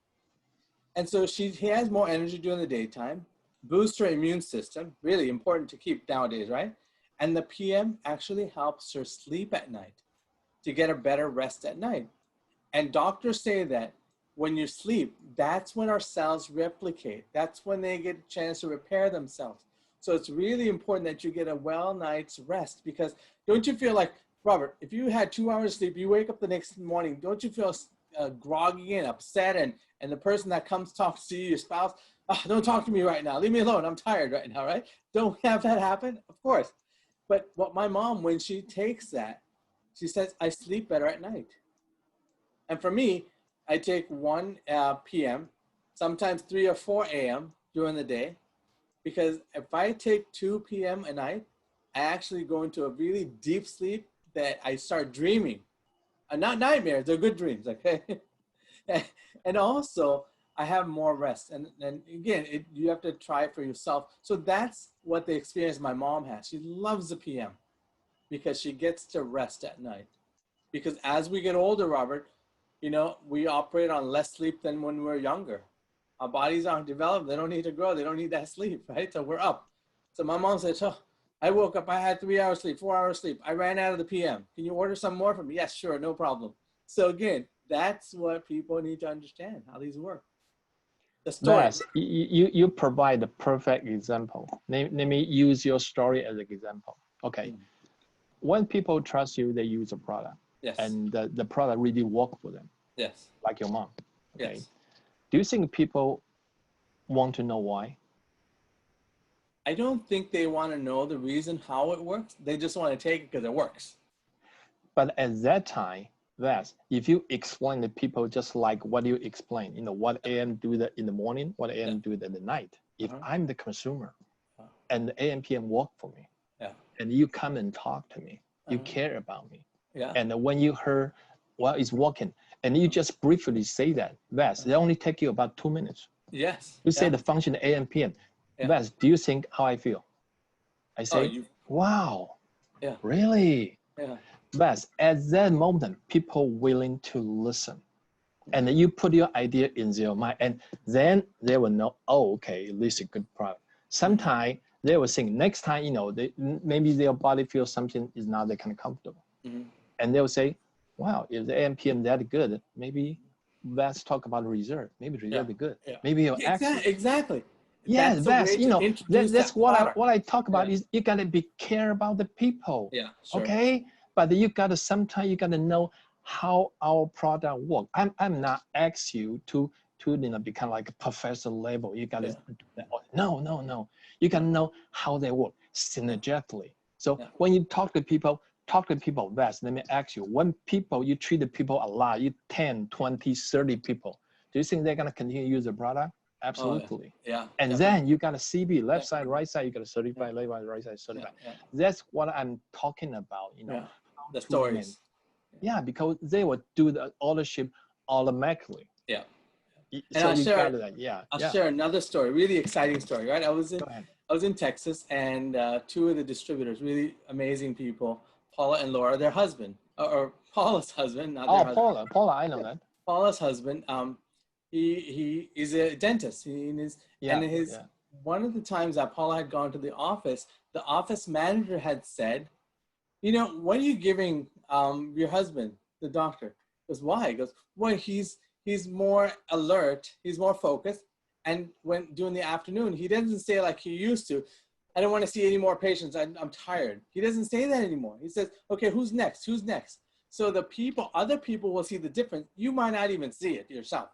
And so she has more energy during the daytime, boosts her immune system, really important to keep nowadays, right? And the PM actually helps her sleep at night to get a better rest at night. And doctors say that when you sleep, that's when our cells replicate. That's when they get a chance to repair themselves. So it's really important that you get a well night's rest, because don't you feel like, Robert, if you had 2 hours sleep, you wake up the next morning, don't you feel groggy and upset, and the person that comes talks to you, your spouse, oh, don't talk to me right now, leave me alone, I'm tired right now, right? Don't have that happen, of course. But what my mom, when she takes that, she says, I sleep better at night. And for me, I take 1 p.m., sometimes 3 or 4 a.m. during the day, because if I take 2 p.m. a night, I actually go into a really deep sleep that I start dreaming. Not nightmares, they're good dreams, okay? And also I have more rest. And again, you have to try it for yourself. So that's what the experience my mom has. She loves the PM because she gets to rest at night. Because as we get older, Robert, you know, we operate on less sleep than when we're younger. Our bodies aren't developed. They don't need to grow. They don't need that sleep, right? So we're up. So my mom said, oh, I woke up, I had 3 hours sleep, 4 hours sleep. I ran out of the PM. Can you order some more for me? Yes, sure, no problem. So again, that's what people need to understand, how these work. The story.
Yes, you provide the perfect example. Let me use your story as an example. Okay.
Mm.
When people trust you, they use a product.
Yes.
And the product really work for them.
Yes.
Like your mom. Okay.
Yes.
Do you think people want to know why?
I don't think they want to know the reason how it works. They just want to take it because it works.
But at that time, that's if you explain to people just like what you explain, you know, what AM do that in the morning, what AM do that in the night. If I'm the consumer and the AM PM work for me, and you come and talk to me, you care about me. And when you heard what is working, and you just briefly say that, it only take you about 2 minutes.
Yes.
You say the function AM PM. Do you think how I feel? I say, wow, really? At that moment, people willing to listen. And then you put your idea in their mind, and then they will know, oh, okay, this is a good product. Sometimes they will think next time, you know, maybe their body feels something is not that kind of comfortable. And they'll say, wow, if the AMPM that good, maybe let's talk about reserve. Maybe reserve be good. Maybe you'll
exactly.
Yeah, that's you know, that's what I talk about is you gotta be care about the people.
Yeah, sure.
Okay, but you gotta sometimes you gotta know how our product work. I'm not ask you to you know become like a professor level. You gotta do that. No. You gotta know how they work synergetically. So when you talk to people, Let me ask you, when you treat the people a lot, you 10, 20, 30 people, do you think they're gonna continue to use the product? Absolutely. And then you got a CB, left side, right side, you got a certified, left side, right side, certified. That's what I'm talking about, you know.
The stories.
Because they will do the ownership automatically.
And I'll share another story, really exciting story, right? I was in Texas, and two of the distributors, really amazing people, Paula and Laura, their husband, or Paula's husband, not their husband.
Paula, I know that.
Paula's husband, he is a dentist. One of the times that Paula had gone to the office manager had said, you know, what are you giving your husband, the doctor? He goes, why? He goes, well, he's more alert, he's more focused. And when during the afternoon, he doesn't say like he used to, I don't want to see any more patients, I'm tired. He doesn't say that anymore. He says, okay, who's next? Who's next? So other people will see the difference. You might not even see it yourself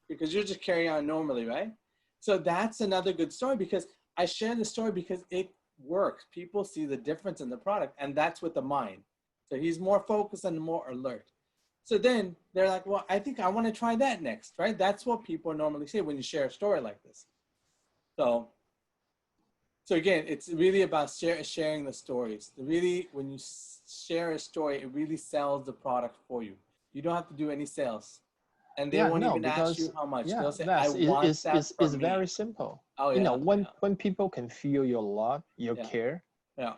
because you're just carrying on normally, right? So that's another good story, because I share the story because it works. People see the difference in the product, and that's with the mind. So he's more focused and more alert. So then they're like, well, I think I want to try that next, right? That's what people normally say when you share a story like this. So again, it's really about sharing the stories. When you share a story, it really sells the product for you. You don't have to do any sales. And they won't even ask you how much. They'll say, I want that from
it's
me.
very simple. You know, when people can feel your love, your care,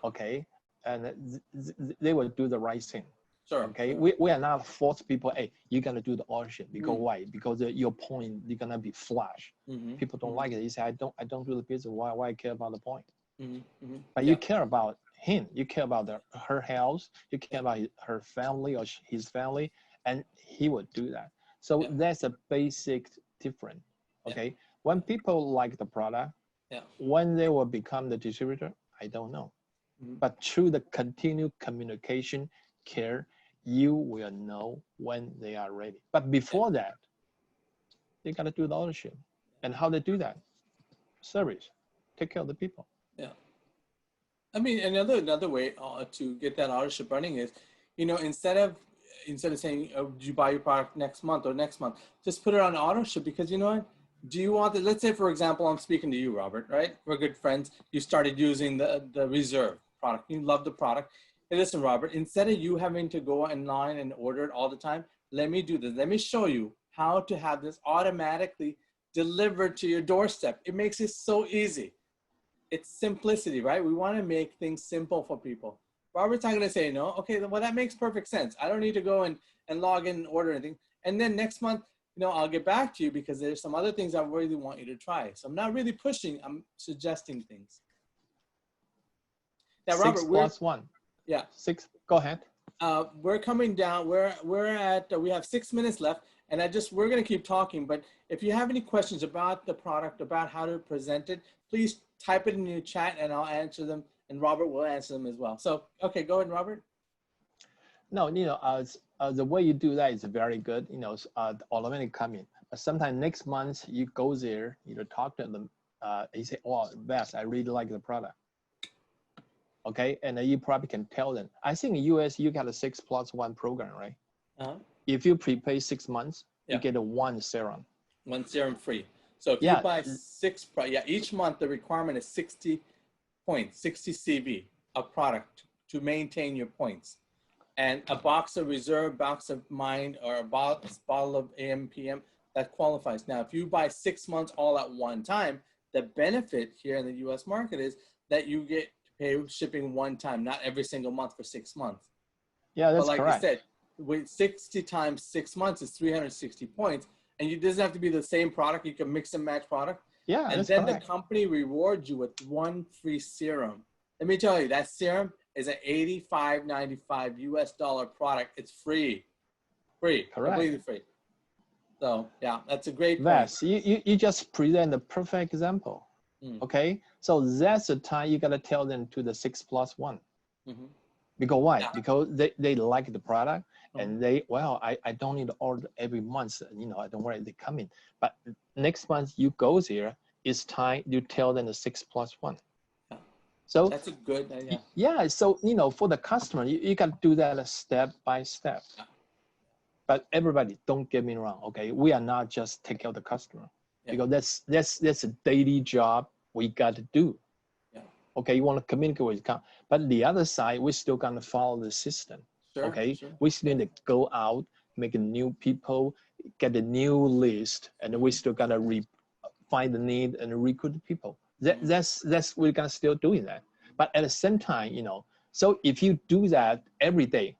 okay, and they will do the right thing.
Sure.
Okay, we are not force people, hey, you're gonna do the ownership. Because why? Because your point, you're gonna be flash. People don't like it. You say, I don't do the business. Why I care about the point? But you care about him. You care about her health. You care about her family or his family, and he would do that. So that's a basic difference. Okay, when people like the product, when they will become the distributor, I don't know. But through the continued communication, care, you will know when they are ready. But before that, they got to do the ownership. And how they do that? Service. Take care of the people.
I mean, another way to get that ownership running is, you know, instead of saying, oh, do you buy your product next month or next month, just put it on ownership, because you know what? Do you want let's say, for example, I'm speaking to you, Robert, right? We're good friends. You started using the Reserve product. You love the product. Hey, listen, Robert, instead of you having to go online and order it all the time, let me do this. Let me show you how to have this automatically delivered to your doorstep. It makes it so easy. It's simplicity, right? We want to make things simple for people. Robert's not going to say no. Okay, well, that makes perfect sense. I don't need to go and log in and order anything. And then next month, I'll get back to you because there's some other things I really want you to try. So I'm not really pushing, I'm suggesting things. Now, Robert,
6 plus 1.
Yeah.
6, go ahead.
We're coming down. We have 6 minutes left, and we're going to keep talking. But if you have any questions about the product, about how to present it, please type it in your chat, and I'll answer them. And Robert will answer them as well. So, okay, go ahead, Robert.
No, the way you do that is very good. Automatic coming. Sometime next month you go there, talk to them. You say, "Oh, Wes, I really like the product." Okay, and then you probably can tell them. I think in US you got a 6 plus 1 program, right? If you prepay 6 months, you get a 1 serum.
1 serum free. So if you buy 6, each month the requirement is 60 points, 60 CV of product to maintain your points. And a box of Reserve, box of Mind, or a bottle of AM/PM, that qualifies. Now, if you buy 6 months all at one time, the benefit here in the US market is that you get to pay shipping one time, not every single month for 6 months.
Yeah, that's
correct. But like I said, with 60 times 6 months is 360 points. And it doesn't have to be the same product. You can mix and match product.
Yeah,
and then the company rewards you with 1 free serum. Let me tell you, that serum is an $85.95 US product. It's free,
correct.
Completely free. So yeah, that's a great
point.
Wes,
you just present a perfect example. Okay, so that's the time you gotta tell them to the 6 plus 1. Because why? Yeah. Because they like the product and I don't need to order every month. I don't worry, they come in. But next month you go there, it's time you tell them the 6 plus 1. So
that's a good idea.
Yeah. So for the customer, you got to do that step by step. Yeah. But everybody, don't get me wrong. Okay, we are not just take care of the customer, because that's a daily job we got to do. Yeah. Okay, you want to communicate with the customer, but the other side, we still gonna follow the system. Sure, okay, sure. We still need to go out, make new people, get a new list, and we still gotta find the need and recruit people. That's we're gonna still doing that. But at the same time, so if you do that every day,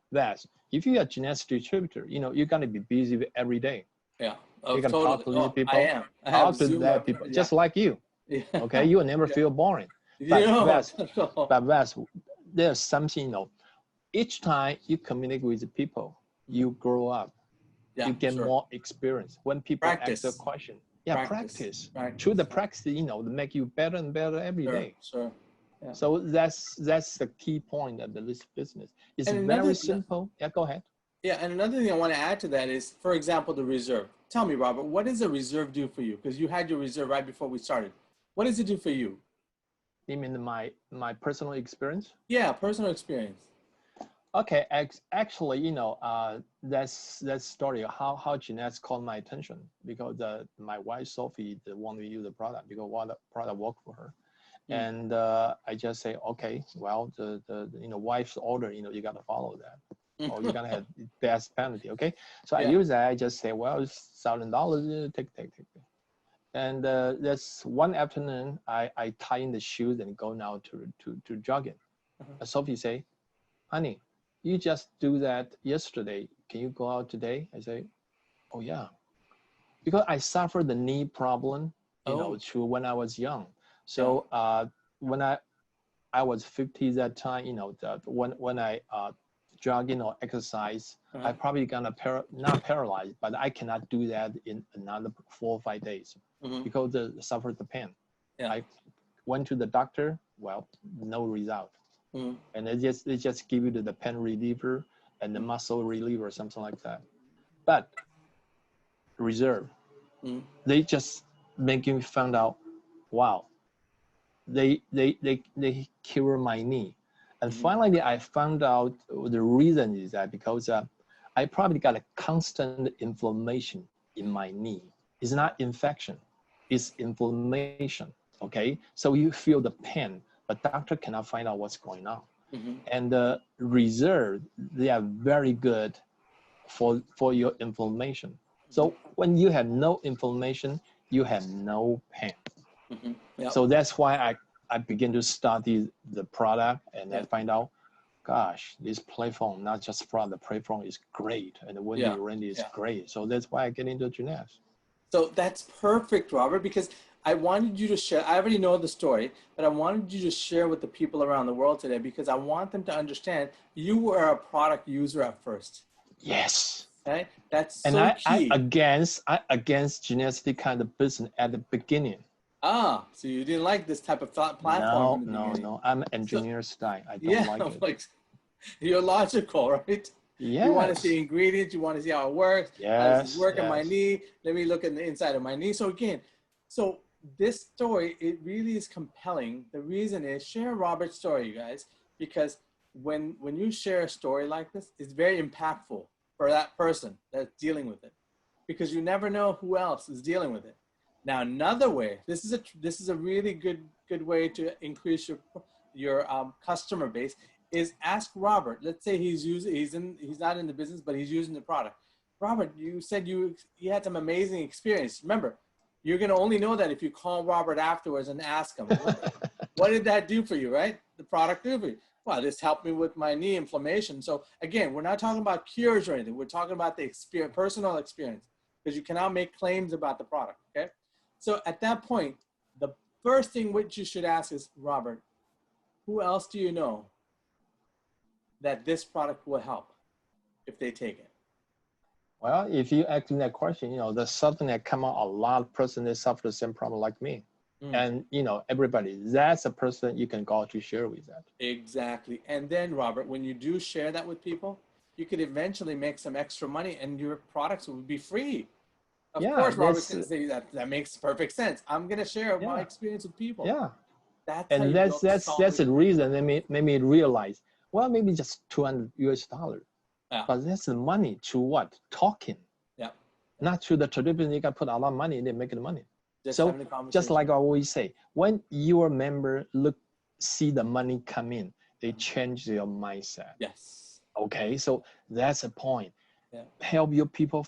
if you're a genetics distributor, you're gonna be busy every day.
Yeah.
You're gonna talk to these people.
I have
talk to that people, just like you. Yeah. Okay, you will never feel boring. But Wes, there's something, each time you communicate with the people, you grow up. Yeah, you get more experience. When people ask a question, practice. Through the practice, to make you better and better every day. Sure. Yeah. So that's the key point of this business. It's very simple. Yeah, go ahead.
Yeah, and another thing I want to add to that is, for example, the Reserve. Tell me, Robert, what does a Reserve do for you? Because you had your Reserve right before we started. What does it do for you?
You mean my personal experience?
Yeah, personal experience.
Okay, actually, that's story how genetics caught my attention, because my wife Sophie wanted to use the product because what the product worked for her. And I just say, okay, well, the wife's order, you got to follow that, or you're gonna have best penalty. Okay, so I use that. I just say, well, it's $1,000. Take. And that's one afternoon. I tie in the shoes and go now to jogging. Sophie say, honey, you just do that yesterday. Can you go out today? I say, oh yeah, because I suffered the knee problem, through when I was young. So when I was 50 that time, when I jogging or exercise, I probably gonna not paralyzed, but I cannot do that in another 4 or 5 days because I suffered the pain. Yeah. I went to the doctor, well, no result. And they just give you the pain reliever and the muscle reliever, something like that. But Reserve, they just make me find out, wow, they cure my knee. And finally, I found out the reason is that because I probably got a constant inflammation in my knee. It's not infection, it's inflammation, okay? So you feel the pain, but doctor cannot find out what's going on. And Reserve, they are very good for your inflammation. So when you have no information, you have no pain.
Mm-hmm. Yep.
So that's why I begin to study the product, and I
Yeah.
find out, gosh, this platform, not just the platform is great, and Wendy
Yeah.
Randy is
Yeah.
great. So that's why I get into genetics.
So that's perfect, Robert, because I wanted you to share, I already know the story, but I wanted you to share with the people around the world today because I want them to understand you were a product user at first.
Yes.
Right? That's
And
so
I
key.
against genetic kind of business at the beginning.
Ah, so you didn't like this type of platform in the beginning.
No. I'm an engineer style. I don't like it.
Like you're logical, right?
Yes.
You want to see ingredients. You want to see how it works.
Yes.
How does it work on my knee? Let me look at the inside of my knee. So again, this story, it really is compelling. The reason is share Robert's story, you guys, because when you share a story like this, it's very impactful for that person that's dealing with it, because you never know who else is dealing with it. Now, another way, this is a really good way to increase your customer base, is ask Robert. Let's say he's not in the business, but he's using the product. Robert, you said you had some amazing experience. Remember, you're going to only know that if you call Robert afterwards and ask him, what did that do for you, right? The product do for you. Well, this helped me with my knee inflammation. So again, we're not talking about cures or anything. We're talking about the experience, personal experience, because you cannot make claims about the product, okay? So at that point, the first thing which you should ask is, Robert, who else do you know that this product will help if they take it?
Well, if you ask that question, there's something that come out a lot of person that suffer the same problem like me. And, everybody, that's a person you can go to share with that.
Exactly. And then, Robert, when you do share that with people, you could eventually make some extra money and your products will be free. Of course, Robert's going to say that makes perfect sense. I'm going to share my experience with people.
Yeah.
That's
the reason that made me realize, well, maybe just $200 US.
Yeah.
But that's the money to what? Talking.
Yeah.
Not to the traditional, you can put a lot of money in there, make the money.
So
just like I always say, when your member see the money come in, they change their mindset.
Yes.
Okay, so that's the point.
Yeah.
Help your people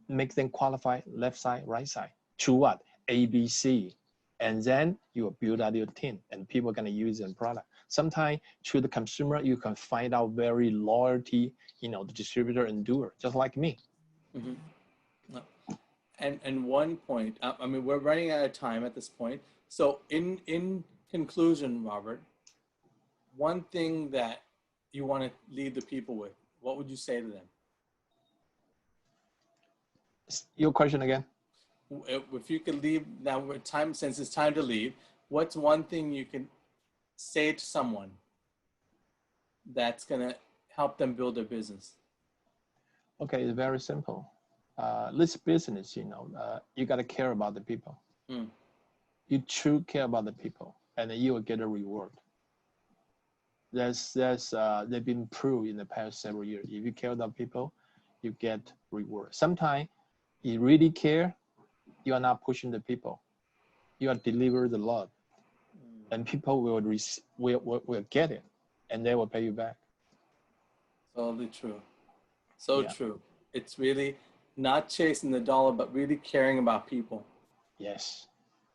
make them qualify left side, right side. To what? ABC. And then you build out your team and people are going to use the product. Sometimes to the consumer, you can find out very loyalty, the distributor and doer, just like me.
Mm-hmm. And one point, I mean, we're running out of time at this point. So in conclusion, Robert, one thing that you want to leave the people with, what would you say to them?
Your question again?
If you could leave now, since it's time to leave, what's one thing you can say to someone that's going to help them build their business?
Okay, it's very simple. This business, you got to care about the people. You truly care about the people, and then you will get a reward. They've been proved in the past several years. If you care about people, you get reward. Sometimes you really care, you are not pushing the people. You are deliver the love, and people will get it, and they will pay you back.
Totally true. So true. It's really not chasing the dollar, but really caring about people.
Yes.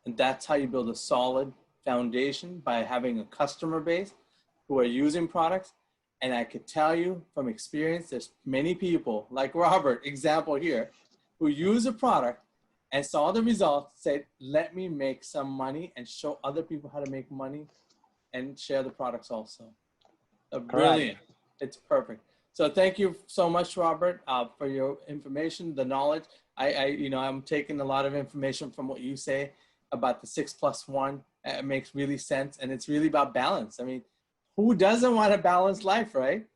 And that's how you build a solid foundation, by having a customer base who are using products. And I could tell you from experience, there's many people like Robert, example here, who use a product and saw the results, said, let me make some money and show other people how to make money and share the products also. Brilliant. It's perfect. So thank you so much, Robert, for your information, the knowledge. I'm taking a lot of information from what you say about the 6+1. It makes really sense. And it's really about balance. I mean, who doesn't want a balanced life, right?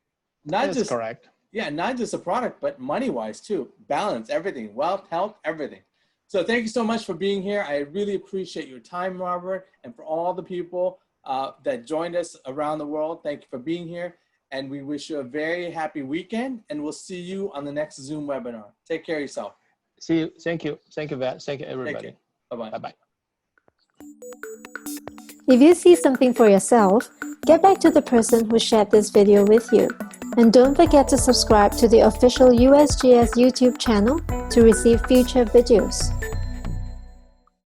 That's correct.
Yeah, not just a product, but money-wise too. Balance, everything, wealth, health, everything. So thank you so much for being here. I really appreciate your time, Robert, and for all the people that joined us around the world. Thank you for being here. And we wish you a very happy weekend, and we'll see you on the next Zoom webinar. Take care of yourself.
See you. Thank you. Thank you, Vat. Thank you, everybody.
Bye-bye.
Bye-bye.
If you see something for yourself, get back to the person who shared this video with you. And don't forget to subscribe to the official USGS YouTube channel to receive future videos.